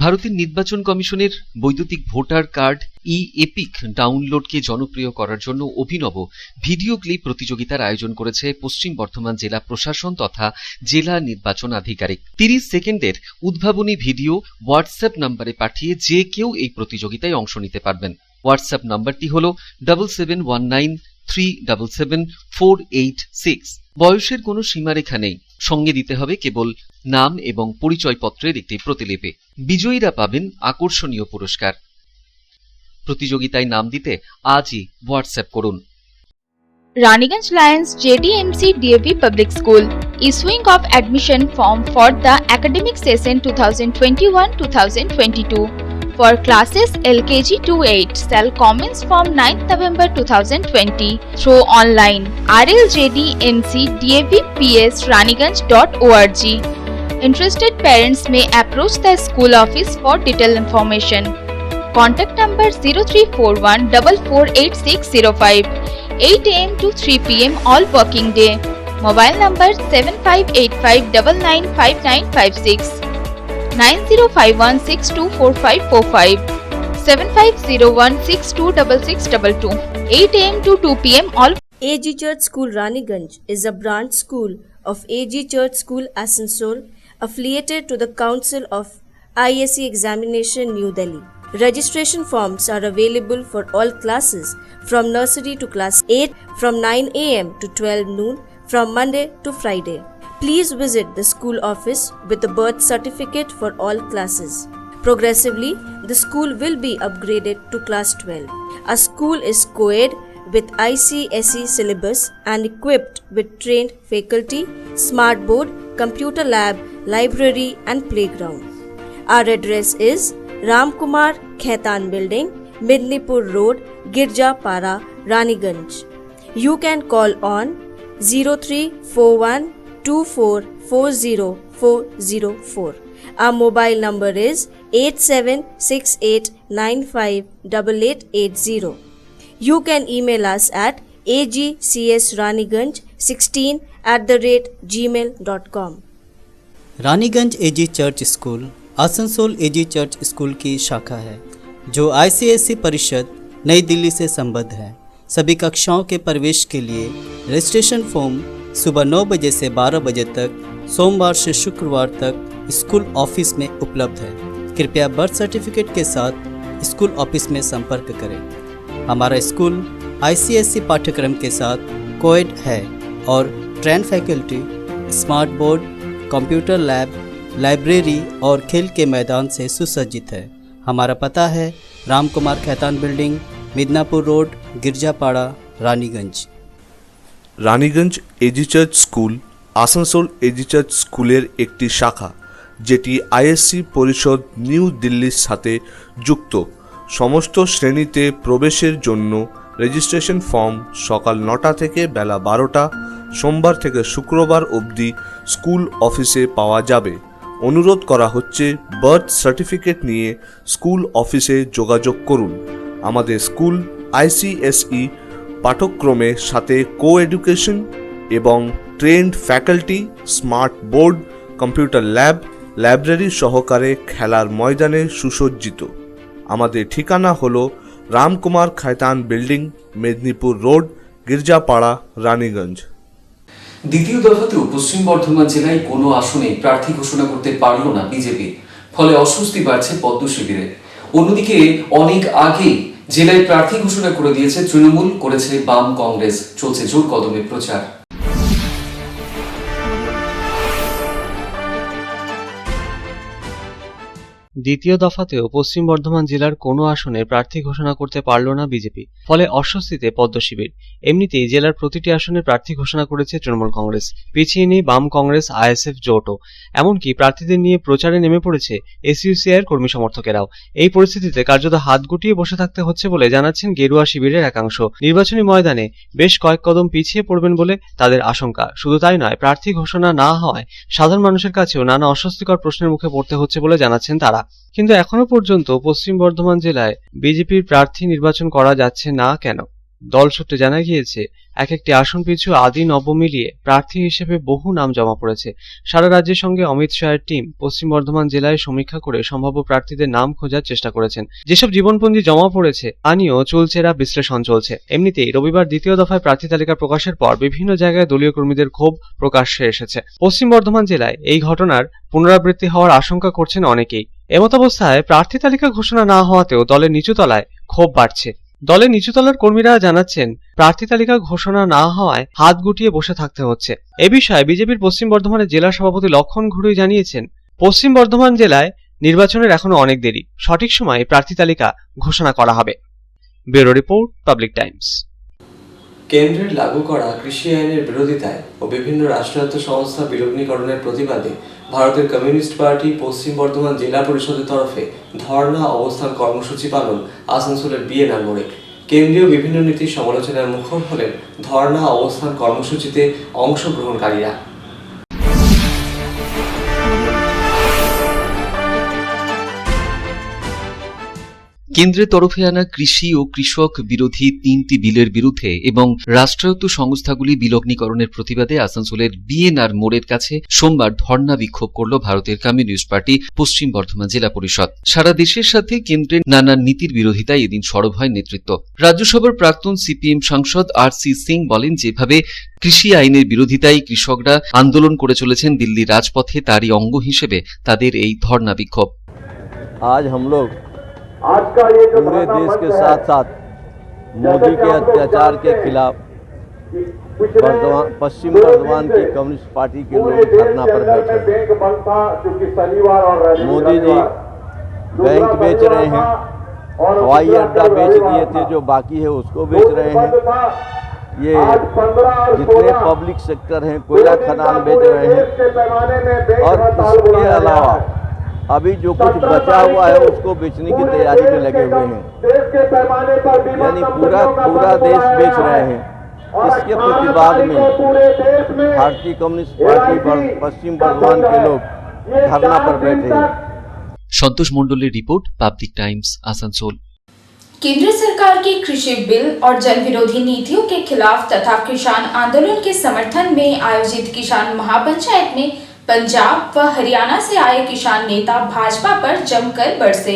ভারতের নির্বাচন কমিশনের বৈদ্যুতিক ভোটার কার্ড এপিক ডাউনলোডকে জনপ্রিয় করার জন্য অভিনব ভিডিও ক্লিপ প্রতিযোগিতার আয়োজন করেছে পশ্চিম বর্ধমান জেলা প্রশাসন তথা জেলা নির্বাচন আধিকারিক। 30 সেকেন্ডের উদ্ভাবনী ভিডিও হোয়াটসঅ্যাপ নম্বরে পাঠিয়ে যে কেউ এই প্রতিযোগিতায় অংশ নিতে পারবেন। হোয়াটসঅ্যাপ নম্বরটি হল 7719377486। বয়সের কোনো সীমারেখা নেই, সঙ্গে দিতে হবে কেবল নাম এবং পরিচয়পত্রের একটি প্রতিলিপি। বিজয়ীরা পাবেন আকর্ষণীয় পুরস্কার। প্রতিযোগিতায় নাম দিতে আজই হোয়াটসঅ্যাপ করুন। Raniganj Lions JDMC DAV Public School issuing of admission form for the academic session 2021-2022 for classes LKG to 8 shall commence from 9th November 2020 through online rljdmcdavps.raniganj.org. Interested parents may approach the school office for detailed information. Contact number 0341 448605, 8 am to 3 pm all working day. Mobile number 7585995956, 9051624545, 7501626622, 8 am to 2 pm all. AG Church School Raniganj is a branch school of AG Church School Asansol, affiliated to the Council of ISC Examination New Delhi. Registration forms are available for all classes from nursery to class 8 from 9 am to 12 noon from Monday to Friday. Please visit the school office with a birth certificate for all classes. Progressively, the school will be upgraded to class 12. Our school is co-ed with ICSE syllabus and equipped with trained faculty, smart board, computer lab, library and playground. Our address is Ramkumar Khaitan Building, Midnipur Road, Girjapara, Raniganj. You can call on 0341 2440 Our mobile number is 8768958880. You can email us at agcsraniganj16@gmail.com. Raniganj AG church school Asansol AG church school की शाखा है जो ICSE परिषद नई दिल्ली से संबद्ध है। सभी कक्षाओं के प्रवेश के लिए रजिस्ट्रेशन फॉर्म सुबह 9 बजे से 12 बजे तक सोमवार से शुक्रवार तक स्कूल ऑफिस में उपलब्ध है। कृपया बर्थ सर्टिफिकेट के साथ स्कूल ऑफिस में संपर्क करें। हमारा स्कूल ICSE पाठ्यक्रम के साथ कोएड है और train faculty, smart board, computer lab, library और खेल के मैदान से सुसज्जित है। हमारा पता है Ramkumar Khaitan building, Midnapore road, Girjapara, Raniganj. Raniganj AG church school Asansol AG church স্কুলের একটি শাখা যেটি ISC পরিষদ নিউ দিল্লির সাথে যুক্ত। সমস্ত শ্রেণীতে প্রবেশের জন্য রেজিস্ট্রেশন ফর্ম সকাল 9টা থেকে বেলা 12টা সোমবার থেকে শুক্রবার অবধি স্কুল অফিসে পাওয়া যাবে। অনুরোধ করা হচ্ছে বার্থ সার্টিফিকেট নিয়ে স্কুল অফিসে যোগাযোগ করুন। আমাদের স্কুল ICSE পাঠ্যক্রমের সাথে কো-এডুকেশন এবং trend faculty, smart board, computer lab, library সহকারে খেলার ময়দানে সুসজ্জিত। আমাদের ঠিকানা হলো রামকুমার খায়তান বিল্ডিং, মেদিনীপুর রোড, গির্জাপাড়া, রানীগঞ্জ। দ্বিতীয় দফাতেও পশ্চিম বর্ধমান জেলায় কোনো আসনে প্রার্থী ঘোষণা করতে পারল না বিজেপি, ফলে অস্বস্তি বাড়ছে পদ্ম শিবিরে। অন্যদিকে অনেক আগে জেলায় প্রার্থী ঘোষণা করে দিয়েছে তৃণমূল, করেছে বাম কংগ্রেস, চলছে জোর কদমে প্রচার। দ্বিতীয় দফাতেও পশ্চিম বর্ধমান জেলার কোনো আসনে প্রার্থী ঘোষণা করতে পারল না বিজেপি, ফলে অস্বস্তিতে পদ্ম শিবির। এমনিতেই জেলার প্রতিটি আসনে প্রার্থী ঘোষণা করেছে তৃণমূল কংগ্রেস, পিছিয়ে নেই বাম কংগ্রেস আইএসএফ জোটও। এমনকি প্রার্থীদের নিয়ে প্রচারে নেমে পড়েছে এসইউসিআইয়ের কর্মী সমর্থকেরাও। এই পরিস্থিতিতে কার্যত হাত গুটিয়ে বসে থাকতে হচ্ছে বলে জানাচ্ছেন গেরুয়া শিবিরের একাংশ। নির্বাচনী ময়দানে বেশ কয়েক কদম পিছিয়ে পড়বেন বলে তাদের আশঙ্কা। শুধু তাই নয়, প্রার্থী ঘোষণা না হওয়ায় সাধারণ মানুষের কাছেও নানা অস্বস্তিকর প্রশ্নের মুখে পড়তে হচ্ছে বলে জানাচ্ছেন তারা। কিন্তু এখনো পর্যন্ত পশ্চিম বর্ধমান জেলায় বিজেপির প্রার্থী নির্বাচন করা যাচ্ছে না কেন? দল সূত্রে জানা গিয়েছে, এক একটি আসন পিছু আদি নব মিলিয়ে প্রার্থী হিসেবে বহু নাম জমা পড়েছে। সারা রাজ্যের সঙ্গে অমিত শাহের টিম পশ্চিম বর্ধমান জেলায় সমীক্ষা করে সম্ভাব্য প্রার্থীদের নাম খোঁজার চেষ্টা করেছেন। যেসব জীবনপঞ্জি জমা পড়েছে তা নিয়েও চুলচেরা বিশ্লেষণ চলছে। এমনিতেই রবিবার দ্বিতীয় দফায় প্রার্থী তালিকা প্রকাশের পর বিভিন্ন জায়গায় দলীয় কর্মীদের ক্ষোভ প্রকাশ্যে এসেছে। পশ্চিম বর্ধমান জেলায় এই ঘটনার পুনরাবৃত্তি হওয়ার আশঙ্কা করছেন অনেকেই। এমতাবস্থায় প্রার্থী তালিকা ঘোষণা না হওয়াতেও দলের নিচুতলায় ক্ষোভ বাড়ছে। দলের নিচুতলার কর্মীরা জানাচ্ছেন, প্রার্থী তালিকা ঘোষণা না হওয়ায় হাত গুটিয়ে বসে থাকতে হচ্ছে। এ বিষয়ে বিজেপির পশ্চিম বর্ধমানের জেলা সভাপতি লক্ষণ ঘুরুই জানিয়েছেন, পশ্চিম বর্ধমান জেলায় নির্বাচনের এখনো অনেক দেরি, সঠিক সময়ে প্রার্থী তালিকা ঘোষণা করা হবে। Bureau report, public Times. কেন্দ্রের লাগু করা কৃষি আইনের বিরোধিতায় ও বিভিন্ন রাষ্ট্রায়ত্ত সংস্থা বিলগ্নীকরণের প্রতিবাদে ভারতের কমিউনিস্ট পার্টি পশ্চিম বর্ধমান জেলা পরিষদের তরফে ধর্ণা অবস্থান কর্মসূচি পালন আসানসোলের বিএনআর মোড়ে। কেন্দ্রীয় বিভিন্ন নীতির সমালোচনায় মুখর হলেন ধর্ণা অবস্থান কর্মসূচিতে অংশগ্রহণকারীরা। কেন্দ্রের তরফে আনা কৃষি ও কৃষক বিরোধী 3টি বিলের বিরুদ্ধে এবং রাষ্ট্রায়ত্ত সংস্থাগুলি বিলগ্নীকরণের প্রতিবাদে আসানসোলের বিএনআর মোড়ের কাছে সোমবার ধর্ণা বিক্ষোভ করল ভারতের কমিউনিস্ট পার্টি পশ্চিম বর্ধমান জেলা পরিষদ। সারা দেশের সাথে কেন্দ্রের নানা নীতির বিরোধিতায় এদিন সরব হয় নেতৃত্ব। রাজ্যসভার প্রাক্তন সিপিএম সাংসদ আর.সি. সিং বলেন, যেভাবে কৃষি আইনের বিরোধিতায় কৃষকরা আন্দোলন করে চলেছেন দিল্লির রাজপথে, তারই অঙ্গ হিসেবে তাদের এই ধর্ণা বিক্ষোভ। आज हम लोग पूरे देश के साथ साथ मोदी के अत्याचार के खिलाफ पश्चिम बर्धमान की कम्युनिस्ट पार्टी के लोग धरना पर बैठे हैं। मोदी जी बैंक बेच रहे हैं, हवाई अड्डा बेच दिए थे, जो बाकी है उसको बेच रहे हैं। ये जितने पब्लिक सेक्टर हैं कोयला खदान बेच रहे हैं, और इसके अलावा अभी जो कुछ बचा हुआ है उसको बेचने की तैयारी में लगे हुए हैं। यानी पूरा देश बेच रहे हैं। इसके प्रतिवाद में भारतीय कम्युनिस्ट पार्टी पश्चिम बर्धमान के लोग धरना पर बैठे हैं। संतोष मंडलेर रिपोर्ट, पब्लिक टाइम्स, आसनसोल। केंद्र सरकार की कृषि बिल और जन विरोधी नीतियों के खिलाफ तथा किसान आंदोलन के समर्थन में आयोजित किसान महापंचायत में पंजाब व हरियाणा से आए किसान नेता भाजपा पर जमकर बरसे।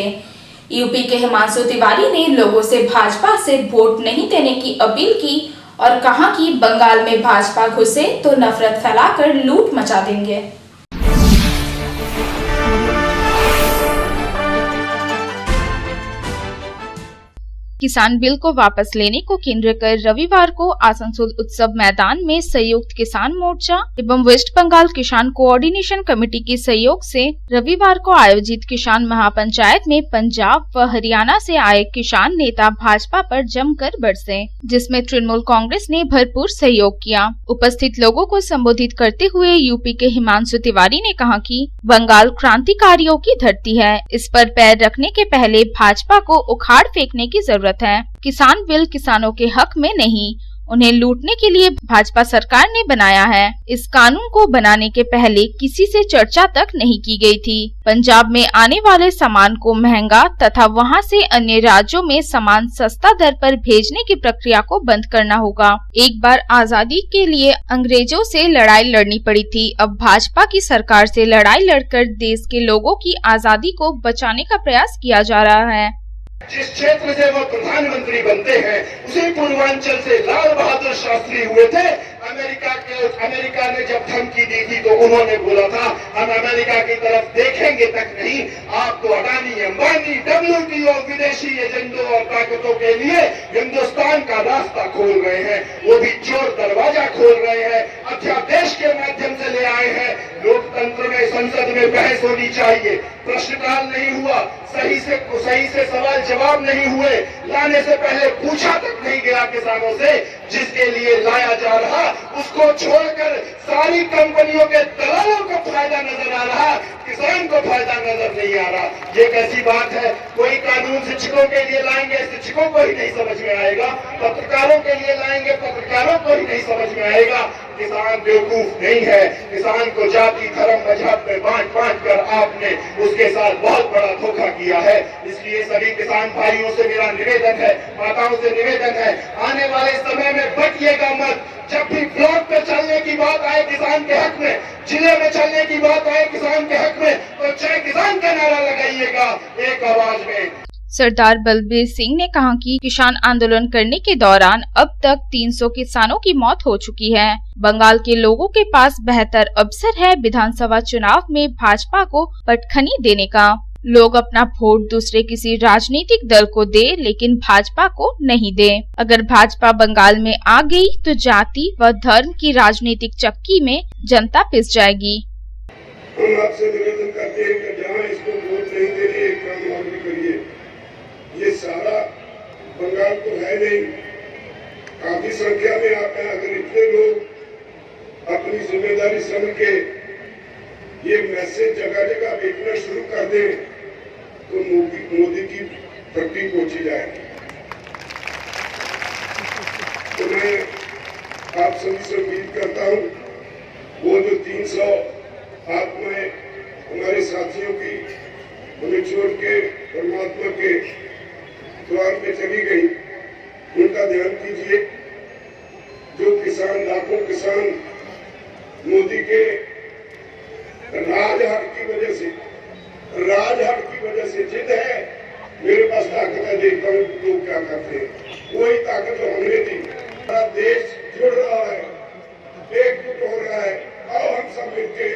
यूपी के हिमांशु तिवारी ने लोगों से भाजपा से वोट नहीं देने की अपील की और कहा कि बंगाल में भाजपा घुसे तो नफरत फैलाकर लूट मचा देंगे। किसान बिल को वापस लेने को केंद्र कर रविवार को आसनसोल उत्सव मैदान में संयुक्त किसान मोर्चा एवं वेस्ट बंगाल किसान कोऑर्डिनेशन कमेटी के सहयोग से रविवार को आयोजित किसान महापंचायत में पंजाब व हरियाणा से आए किसान नेता भाजपा पर जमकर बरसे, जिसमें तृणमूल कांग्रेस ने भरपूर सहयोग किया। उपस्थित लोगों को संबोधित करते हुए यूपी के हिमांशु तिवारी ने कहा कि बंगाल क्रांतिकारियों की धरती है, इस पर पैर रखने के पहले भाजपा को उखाड़ फेंकने की जरूरत है। किसान बिल किसानों के हक में नहीं, उन्हें लूटने के लिए भाजपा सरकार ने बनाया है। इस कानून को बनाने के पहले किसी से चर्चा तक नहीं की गई थी। पंजाब में आने वाले सामान को महंगा तथा वहां से अन्य राज्यों में सामान सस्ता दर पर भेजने की प्रक्रिया को बंद करना होगा। एक बार आजादी के लिए अंग्रेजों से लड़ाई लड़नी पड़ी थी, अब भाजपा की सरकार से लड़ाई लड़कर देश के लोगों की आजादी को बचाने का प्रयास किया जा रहा है। जिस क्षेत्र से वो प्रधानमंत्री बनते हैं उसी पूर्वांचल से लाल बहादुर शास्त्री हुए थे। अमेरिका ने जब धमकी दी थी तो उन्होंने बोला था हम अमेरिका की तरफ देखेंगे तक नहीं, आप तो अडानी अंबानी WTO विदेशी एजेंडों और ताकतों के लिए हिंदुस्तान का रास्ता खोल रहे हैं, वो भी चोर दरवाजा खोल रहे हैं, अध्यादेश के माध्यम से ले आए हैं। लोकतंत्र में, संसद में बहस होनी चाहिए, प्रश्नकाल नहीं हुआ, सही से सवाल जवाब नहीं हुए, लाने से पहले पूछा तक नहीं गया किसानों से, जिसके लिए लाया जा रहा उसको छोड़कर सारी कंपनियों के दलालों को फायदा नजर आ रहा, किसान को फायदा नजर नहीं आ रहा। ये कैसी बात है? कोई कानून शिक्षकों के लिए लाएंगे, शिक्षकों को ही नहीं समझ में आएगा, पत्रकारों के लिए लाएंगे, पत्रकारों को ही नहीं समझ में आएगा। किसान बेवकूफ नहीं है, किसान को जाति धर्म मजहब में बांट कर आपने उसके साथ बहुत बड़ा धोखा किया है। इसलिए सभी किसान भाइयों से मेरा निवेदन है, माताओं से निवेदन है, आने वाले समय में बटिएगा मत। जब भी ब्लॉक पे चलने की बात आए किसान के हक में, जिले में चलने की बात आए किसान के हक में, तो जय किसान का नारा लगाइएगा एक आवाज में। सरदार बलबीर सिंह ने कहा कि किसान आंदोलन करने के दौरान अब तक 300 किसानों की मौत हो चुकी है। बंगाल के लोगों के पास बेहतर अवसर है विधानसभा चुनाव में भाजपा को पटखनी देने का। लोग अपना वोट दूसरे किसी राजनीतिक दल को दे, लेकिन भाजपा को नहीं दे। अगर भाजपा बंगाल में आ गई तो जाति व धर्म की राजनीतिक चक्की में जनता पिस जाएगी। हम आपसे निवेदन करते हैं कि जहाँ इसको वोट नहीं दे रही, एक काम और भी करिए। ये सारा बंगाल तो है नहीं, काफी संख्या में आप हैं। अगर इतने लोग अपनी जिम्मेदारी समझ के ये मैसेज जगह जगह बेचना शुरू कर दें तो मोदी की पट्टी पहुंची जाएगी। तो मैं आप सभी से उम्मीद करता हूँ वो जो 300 आत्माएं हमारे साथियों की हमें छोड़ के परमात्मा के द्वार पे चली गई, उनका ध्यान कीजिए। जो किसान, लाखों किसान मोदी के राजहट की वजह से जिद है, मेरे पास ताकत है, देखता हूँ लोग क्या करते हैं। वही ताकत जो हमने दी, हमारा देश जुड़ रहा है, एकजुट हो रहा है। आओ हम सब मिलके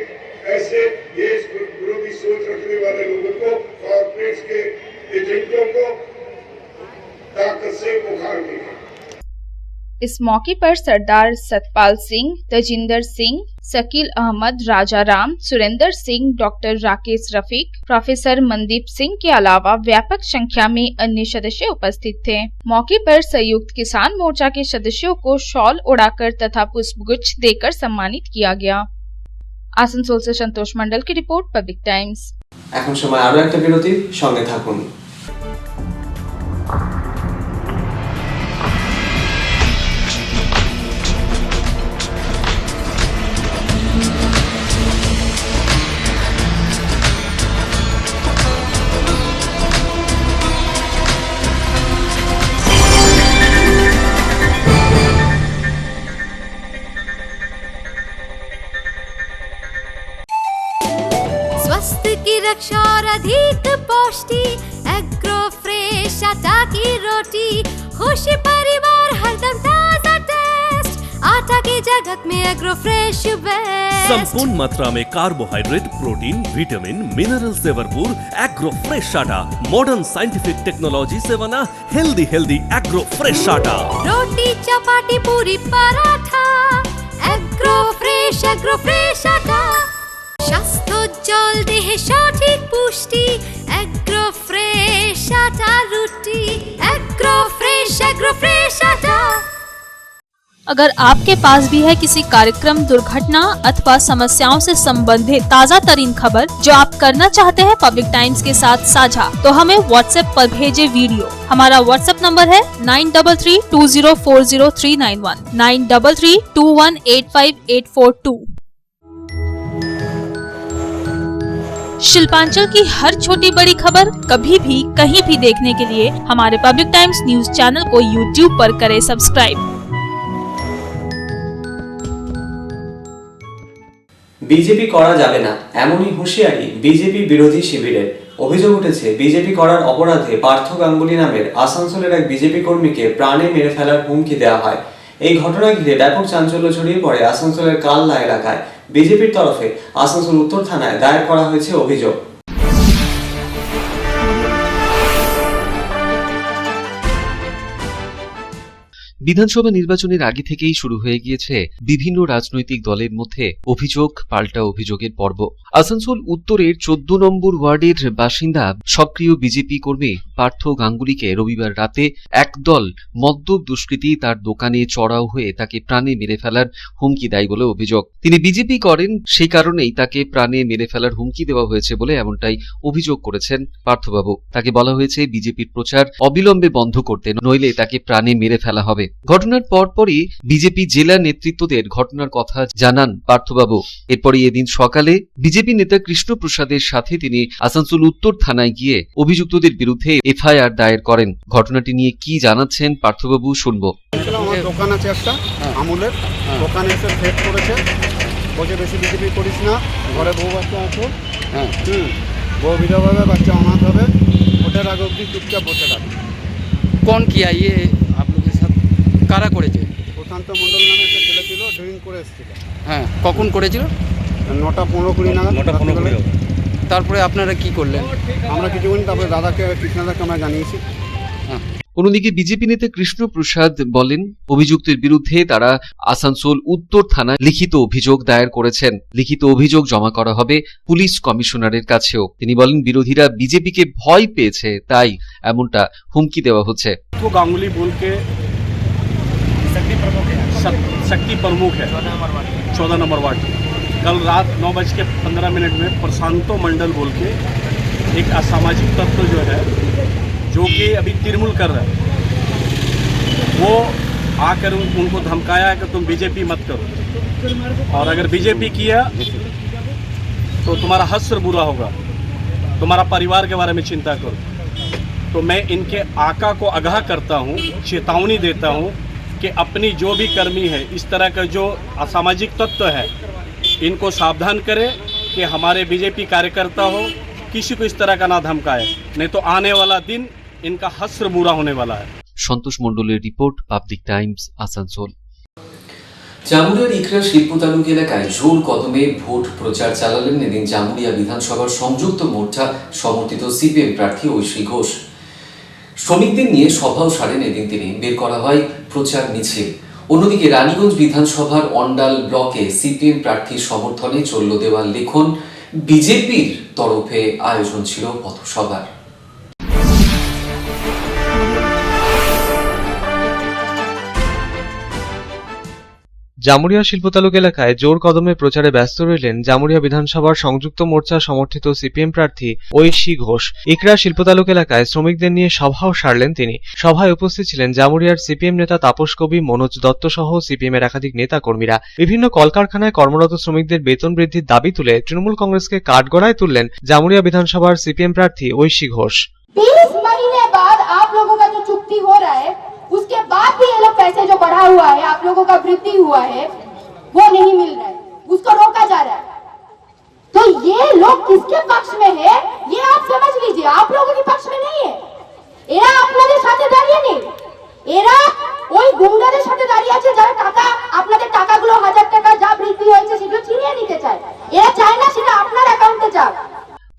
ऐसे देश विरोधी सोच रखने वाले लोगों को, कॉर्पोरेट्स के एजेंटों को ताकत से उखाड़। इस मौके पर सरदार सतपाल सिंह, तजिंदर सिंह, शकील अहमद, राजा राम, सुरेंद्र सिंह, डॉक्टर राकेश रफीक, प्रोफेसर मनदीप सिंह के अलावा व्यापक संख्या में अन्य सदस्य उपस्थित थे। मौके पर संयुक्त किसान मोर्चा के सदस्यों को शॉल उड़ाकर तथा पुष्पगुच्छ देकर सम्मानित किया गया। आसनसोल से संतोष मंडल की रिपोर्ट, पब्लिक टाइम्स। এখন সময় আরো একটা বিরতি, সঙ্গে থাকুন। स्वास्थ्य की रक्षा और अधिक पौष्टि, एग्रो फ्रेश आटा की रोटी, खुशी परिवार हरदम ताजा टेस्ट, आटा की जगत में एग्रो फ्रेश बेस्ट। संपूर्ण मात्रा में कार्बोहाइड्रेट, प्रोटीन, विटामिन, मिनरल से भरपूर एग्रो फ्रेश आटा, मॉडर्न साइंटिफिक टेक्नोलॉजी से बना हेल्दी एग्रो फ्रेश आटा। रोटी, चपाती, पूरी, पराठा, एग्रो फ्रेश आटा। স্বাস্থ্যোজ্জ্বল দেহে সঠিক পুষ্টি, एग्रो फ्रेश आटा रोटी, एग्रो फ्रेश आटा। अगर आपके पास भी है किसी कार्यक्रम, दुर्घटना अथवा समस्याओं से संबंधित ताज़ा तरीन खबर जो आप करना चाहते हैं पब्लिक टाइम्स के साथ साझा, तो हमें व्हाट्सएप पर भेजे वीडियो। हमारा व्हाट्सएप नंबर है 9332040391, 9332185842। शिल्पांचल की हर छोटी बड़ी खबर कभी भी कहीं भी देखने के लिए हमारे पब्लिक टाइम्स न्यूज चैनल को यूट्यूब पर करें सब्सक्राइब। বিজেপি করা যাবে না, এমনই হুঁশিয়ারি বিজেপি বিরোধী শিবিরের। অভিযোগ উঠেছে বিজেপি করার অপরাধে পার্থ গাঙ্গুলি নামের আসানসোলের এক বিজেপি কর্মীকে প্রাণে মেরে ফেলার হুমকি দেওয়া হয়। এই ঘটনা ঘিরে ব্যাপক চাঞ্চল্য ছড়িয়ে পড়ে আসানসোলের কালনা এলাকায়। বিজেপির তরফে আসানসোল উত্তর থানায় দায়ের করা হয়েছে অভিযোগ। বিধানসভা নির্বাচনের আগে থেকেই শুরু হয়ে গিয়েছে বিভিন্ন রাজনৈতিক দলের মধ্যে অভিযোগ পাল্টা অভিযোগের পর্ব। আসানসোল উত্তরের 14 নম্বর ওয়ার্ডের বাসিন্দা সক্রিয় বিজেপি কর্মী পার্থ গাঙ্গুলিকে রবিবার রাতে একদল মদ্যপ দুষ্কৃতী তার দোকানে চড়াও হয়ে তাকে প্রাণে মেরে ফেলার হুমকি দেয় বলে অভিযোগ। তিনি বিজেপি করেন, সেই কারণেই তাকে প্রাণে মেরে ফেলার হুমকি দেওয়া হয়েছে বলে এমনটাই অভিযোগ করেছেন পার্থবাবু। তাকে বলা হয়েছে বিজেপির প্রচার অবিলম্বে বন্ধ করতে, নইলে তাকে প্রাণে মেরে ফেলা হবে। ঘটনার পরপরই বিজেপি জেলা নেতৃত্বদের ঘটনার কথা জানান পার্থবাবু। এরপরই এদিন সকালে বিজেপি নেতা কৃষ্ণপ্রসাদের সাথে তিনি আসানসোল উত্তর থানায় গিয়ে অভিযুক্তদের বিরুদ্ধে এফআইআর দায়ের করেন। ঘটনাটি নিয়ে কি জানাচ্ছেন পার্থবাবু শুনবো। আমার দোকান আছে একটা আমুলের, দোকানে এসে ফেক করেছে, বলছে বেশি বিজেপি করিস না, ঘরে বউ বাচ্চা আছে, বউ বিধবা হবে, বাচ্চা অনাথ হবে, ওটার আগে অব্দি চুপচাপ বসে থাকে। कौन किया ये आप लोग के साथ? কারা করেছে? প্রশান্ত মণ্ডল নামে একটা ছেলে ছিল, ড্রিঙ্ক করে এসেছিল। হ্যাঁ, কখন করেছিল? 9টা 15-20 নাগাদ। 9টা 15 তারপরে আপনারা কি করলেন? আমরা কিছু করিনি, তারপরে দাদাকে কৃষ্ণদাকে আমরা জানিয়েছি। অন্যদিকে বিজেপি নেতা কৃষ্ণপ্রসাদ বলেন, অভিযুক্তের বিরুদ্ধে তারা আসানসোল উত্তর থানায় লিখিত অভিযোগ দায়ের করেছেন। লিখিত অভিযোগ জমা করা হবে পুলিশ কমিশনারের কাছেও। তিনি বলেন, বিরোধীরা বিজেপিকে ভয় পেয়েছে, তাই এমনটা হুমকি দেওয়া হচ্ছে। গাঙ্গুলি বলকে शक्ति प्रमुख है 14 नंबर वार्ड। कल रात 9:15 में प्रशांतो मंडल बोल के एक असामाजिक तत्व जो है, जो कि अभी तिरमुल कर रहा है, वो आकर उनको धमकाया है कि तुम बीजेपी मत करो, और अगर बीजेपी किया तो तुम्हारा हश्र बुरा होगा, तुम्हारा परिवार के बारे में चिंता करो। तो मैं इनके आका को आगाह करता हूँ, चेतावनी देता हूँ कि अपनी जो भी कर्मी है, इस तरह का जो असामाजिक तत्व है, इनको सावधान करें कि हमारे बीजेपी कार्यकर्ता हो, किसी को इस तरह का ना धमकाए, नहीं तो आने वाला दिन इनका हश्र बुरा होने वाला है। সন্তোষ মণ্ডলের রিপোর্ট, পাবলিক টাইমস, আসানসোল। জামুরিয়ার ইকরা শিল্প তালুক এলাকায় জোর কদমে ভোট প্রচার চালালেন এদিন জামুরিয়া বিধানসভার সংযুক্ত মোর্চা সমর্থিত সিপিএম প্রার্থী ঐশী ঘোষ। শ্রমিকদের নিয়ে সভাও সারেন এদিন তিনি। বের করা হয় প্রচার মিছিল। অন্যদিকে রানীগঞ্জ বিধানসভার অন্ডাল ব্লকে সিপিএম প্রার্থীর সমর্থনে চলল দেওয়াল লিখন। বিজেপির তরফে আয়োজন ছিল পথসভার। জামুরিয়া শিল্পতালুক এলাকায় জোর কদমে প্রচারে ব্যস্ত রইলেন জামুরিয়া বিধানসভার সংযুক্ত মোর্চা সমর্থিত সিপিএম প্রার্থী ঐশী ঘোষ। ইকরা শিল্পতালুক এলাকায় শ্রমিকদের নিয়ে সভাও সারলেন তিনি। সভায় উপস্থিত ছিলেন জামুরিয়ার সিপিএম নেতা তাপস কবি, মনোজ দত্ত সহ সিপিএম এর একাধিক নেতা কর্মীরা। বিভিন্ন কলকারখানায় কর্মরত শ্রমিকদের বেতন বৃদ্ধির দাবি তুলে তৃণমূল কংগ্রেসকে কাঠগড়ায় তুললেন জামুরিয়া বিধানসভার সিপিএম প্রার্থী ঐশী ঘোষ। 20 महीने बाद आप लोगों का जो चुक्ति हो रहा है, उसके बाद भी ये लोग पैसे जो बढ़ा हुआ है, आप लोगों का वृद्धि हुआ है, वो नहीं मिल रहा है, उसको रोका जा रहा है। तो ये लोग किसके पक्ष में है, ये आप समझ लीजिए, आप लोगों के पक्ष में नहीं है। এরা আপনাদের সাথে দাঁড়িয়ে নেই, এরা ওই গুন্ডাদের সাথে দাঁড়িয়ে আছে যারা টাকা, আপনাদের টাকাগুলো 1000 টাকা যা বৃদ্ধি হয়েছে সেগুলো ছিনিয়ে নিতে চায়। এরা চায় না সেটা আপনার অ্যাকাউন্টে যাক।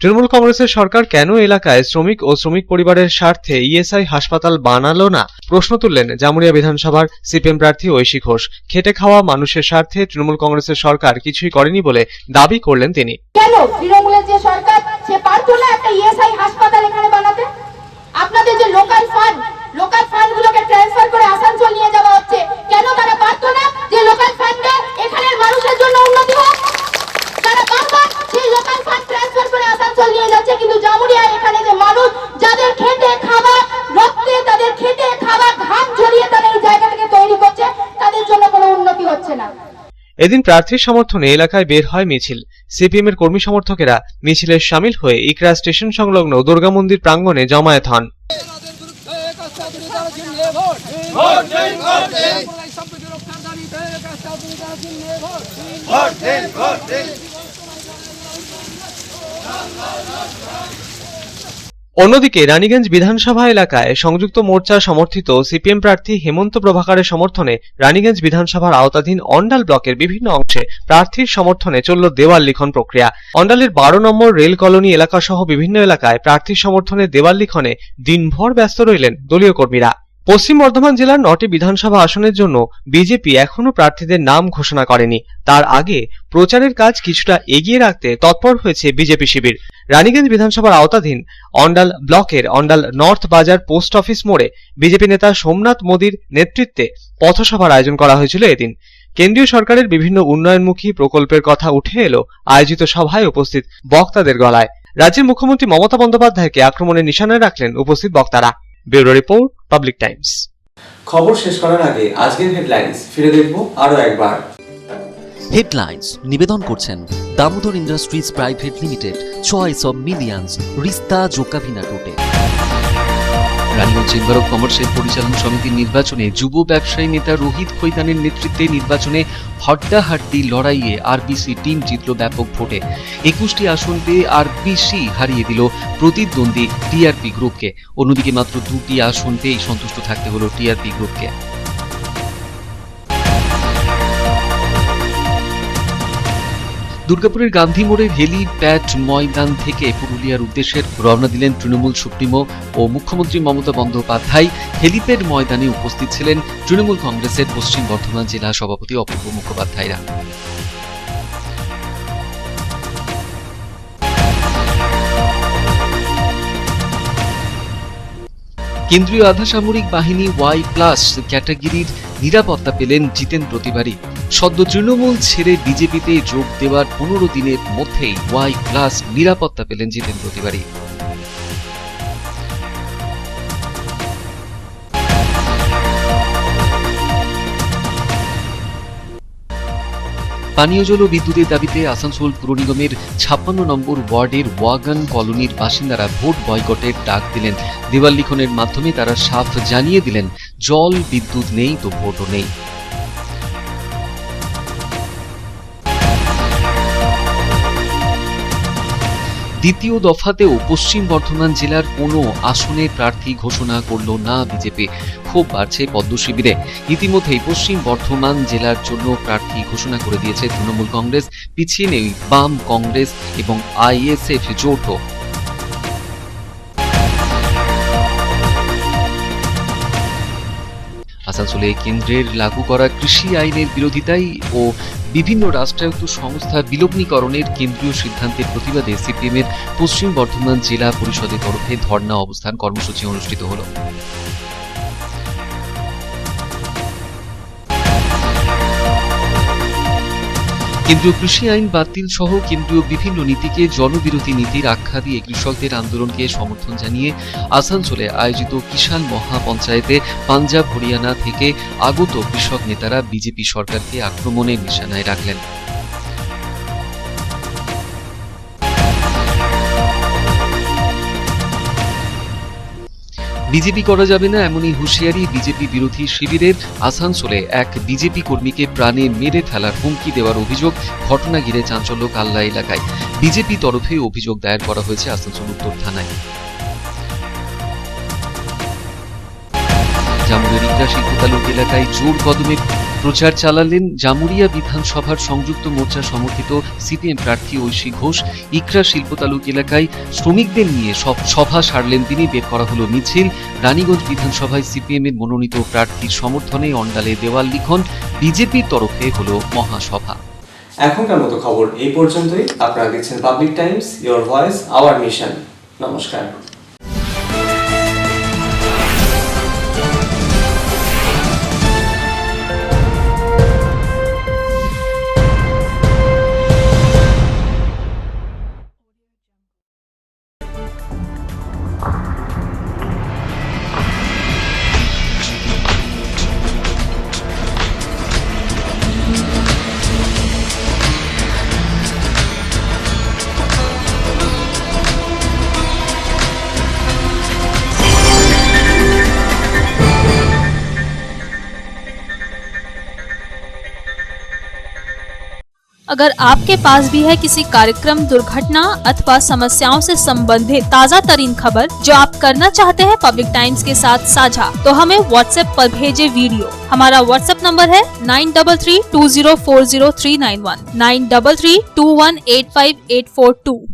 তৃণমূল কংগ্রেসের সরকার কেন এলাকায় শ্রমিক ও শ্রমিক পরিবারের স্বার্থে ইএসআই হাসপাতাল বানালো না, প্রশ্ন তুললেন জামুরিয়া বিধানসভার সিপিএম প্রার্থী ঐশী ঘোষ। খেটে খাওয়া মানুষের স্বার্থে তৃণমূল কংগ্রেসের সরকার কিছুই করেনি বলে দাবি করলেন তিনি। কেন তৃণমূলের যে সরকার, সে পারতো না একটা ইএসআই হাসপাতাল এখানে বানাতে? আপনাদের যে লোকাল ফান্ডগুলোকে ট্রান্সফার করে আসানসোল নিয়ে যাওয়া হচ্ছে, কেন তারা পারতো না যে লোকাল ফান্ডে এখানের মানুষের জন্য উন্নতি হোক? তারা বারবার সেই লোকাল ফান্ড ট্রান্সফার করে আসানসোল নিয়ে যাচ্ছে, কিন্তু জামুরিয়া এখানে যে মানুষ যাদের খেটে খাওয়া রক্তে, তাদের খেটে খাওয়া ঘাম ঝরিয়ে তারা এই জায়গাটাকে তৈরি করছে, তাদের জন্য কোনো উন্নতি হচ্ছে না। এদিন প্রার্থীর সমর্থনে এলাকায় বের হয় মিছিল। সিপিএম এর কর্মী সমর্থকেরা মিছিলে শামিল হয়ে ইকরা স্টেশন সংলগ্ন দুর্গা মন্দির প্রাঙ্গণে জমায়েত হন। অন্যদিকে রানীগঞ্জ বিধানসভা এলাকায় সংযুক্ত মোর্চা সমর্থিত সিপিএম প্রার্থী হেমন্ত প্রভাকারের সমর্থনে রানীগঞ্জ বিধানসভার আওতাধীন অন্ডাল ব্লকের বিভিন্ন অংশে প্রার্থীর সমর্থনে চলল দেওয়াল লিখন প্রক্রিয়া। অন্ডালের 12 নম্বর রেল কলোনি এলাকা সহ বিভিন্ন এলাকায় প্রার্থীর সমর্থনে দেওয়াল লিখনে দিনভর ব্যস্ত রইলেন দলীয় কর্মীরা। পশ্চিম বর্ধমান জেলার 9টি বিধানসভা আসনের জন্য বিজেপি এখনো প্রার্থীদের নাম ঘোষণা করেনি। তার আগে প্রচারের কাজ কিছুটা এগিয়ে রাখতে তৎপর হয়েছে বিজেপি শিবির। রানীগঞ্জ বিধানসভার আওতাধীন অন্ডাল ব্লকের অন্ডাল নর্থ বাজার পোস্ট অফিস মোড়ে বিজেপি নেতা সোমনাথ মোদির নেতৃত্বে পথসভার আয়োজন করা হয়েছিল এদিন। কেন্দ্রীয় সরকারের বিভিন্ন উন্নয়নমুখী প্রকল্পের কথা উঠে এলো আয়োজিত সভায় উপস্থিত বক্তাদের গলায়। রাজ্যের মুখ্যমন্ত্রী মমতা বন্দ্যোপাধ্যায়কে আক্রমণের নিশানায় রাখলেন উপস্থিত বক্তারা। Bureau report, public Times. খবর শেষ করার আগে আজকের হেডলাইন্স ফিরে দেখব আরো একবার। হেডলাইন্স নিবেদন করছেন Damodar industries private limited, choice of millions, রিস্তা জোকাভিনা টোটে। রানীগঞ্জ চেম্বার অফ কমার্সের পরিচালন সমিতির নির্বাচনে যুব ব্যবসায়ী নেতা রোহিত খৈতানের নেতৃত্বে নির্বাচনে হাড্ডাহাড্ডি লড়াইয়ে আরবিসি টিম জিতল ব্যাপক ভোটে। 21টি আসন পেয়ে আরবিসি হারিয়ে দিল প্রতিদ্বন্দ্বী টিআরপি গ্রুপকে। অন্যদিকে মাত্র 2টি আসন পেয়েই সন্তুষ্ট থাকতে হলো টিআরপি গ্রুপকে। দুর্গাপুরের গান্ধী মোড়ের হেলিপ্যাড ময়দান থেকে পুরুলিয়ার উদ্দেশ্যে রওনা দিলেন তৃণমূল সুপ্রিমো ও মুখ্যমন্ত্রী মমতা বন্দ্যোপাধ্যায়। হেলিপ্যাড ময়দানে উপস্থিত ছিলেন তৃণমূল কংগ্রেসের পশ্চিম বর্ধমান জেলা সভাপতি অপূর্ব মুখোপাধ্যায়রা। কেন্দ্রীয় আধা সামরিক বাহিনী Y+ ক্যাটাগরির নিরাপত্তা পেলেন জিতেন্দ্র তিওয়ারি। সদ্য তৃণমূল ছেড়ে বিজেপিতে যোগ দেওয়ার 15 দিনের মধ্যেই Y+ নিরাপত্তা পেলেন জিতেন্দ্র তিওয়ারি। পানীয় জল ও বিদ্যুতের দাবিতে আসানসোল পুর নিগমের 56 নম্বর ওয়ার্ডের ওয়াগন কলোনির বাসিন্দারা ভোট বয়কটের ডাক দিলেন। দেওয়াল লিখনের মাধ্যমে তারা সাফ জানিয়ে দিলেন, জল বিদ্যুৎ নেই তো ভোটও নেই। দ্বিতীয় দফাতেও পশ্চিম বর্ধমান জেলার কোনো আসনে প্রার্থী ঘোষণা করল না বিজেপি। ক্ষোভ বাড়ছে পদ্ম শিবিরে। ইতিমধ্যেই পশ্চিম বর্ধমান জেলার জন্য প্রার্থী ঘোষণা করে দিয়েছে তৃণমূল কংগ্রেস, পিছিয়ে নেই বাম কংগ্রেস এবং আইএসএফ জোট। আসানসোলে কেন্দ্রের লাগু করা কৃষি আইনের বিরোধিতায় ও বিভিন্ন রাষ্ট্রায়ত্ত সংস্থা বিলগ্নীকরণের কেন্দ্রীয় সিদ্ধান্তের প্রতিবাদে সিপিএমের পশ্চিম বর্ধমান জেলা পরিষদের তরফে ধর্ণা অবস্থান কর্মসূচি অনুষ্ঠিত হল। কেন্দ্রীয় কৃষি আইন বাতিল সহ কেন্দ্রীয় বিভিন্ন নীতিকে জনবিরোধী নীতির আখ্যা দিয়ে কৃষকদের আন্দোলনকে সমর্থন জানিয়ে আসানসোলে আয়োজিত কিষাণ মহাপঞ্চায়েতে পাঞ্জাব হরিয়ানা থেকে আগত কৃষক নেতারা বিজেপি সরকারকে আক্রমণের নিশানায় রাখলেন। বিজেপি করা যাবে না এমনই হুঁশিয়ারি বিজেপি বিরোধী শিবিরের। আসানসোলে এক বিজেপি কর্মীকে প্রাণে মেরে ফেলার হুমকি দেওয়ার অভিযোগ। ঘটনা ঘিরে চাঞ্চল্য কাল্লা এলাকায়। বিজেপি তরফে অভিযোগ দায়ের করা হয়েছে আসানসোল উত্তর থানায়। জামুরিয়ার ইকরা শিল্পতালুক এলাকায় জোর কদমে প্রচার চালালেন জামুরিয়া বিধানসভার সংযুক্ত মোর্চা সমর্থিত সিপিএম প্রার্থী ঐশী ঘোষ। ইকরা শিল্পতালুক এলাকায় শ্রমিকদের নিয়ে সভা সারলেন তিনি। বের করা হলো মিছিল। রানীগঞ্জ বিধানসভায় সিপিএম এর মনোনীত প্রার্থীর সমর্থনে অন্ডালে দেওয়াল লিখন। বিজেপির তরফে হলো মহাসভা। এখনকার মতো খবর এই পর্যন্তই। আপনারা দেখছেন public Times, your voice hour mission. নমস্কার। अगर आपके पास भी है किसी कार्यक्रम, दुर्घटना अथवा समस्याओं से संबंधित ताज़ा तरीन खबर जो आप करना चाहते हैं पब्लिक टाइम्स के साथ साझा, तो हमें व्हाट्सएप पर भेजे वीडियो। हमारा व्हाट्सएप नंबर है 9332040391 9332185842।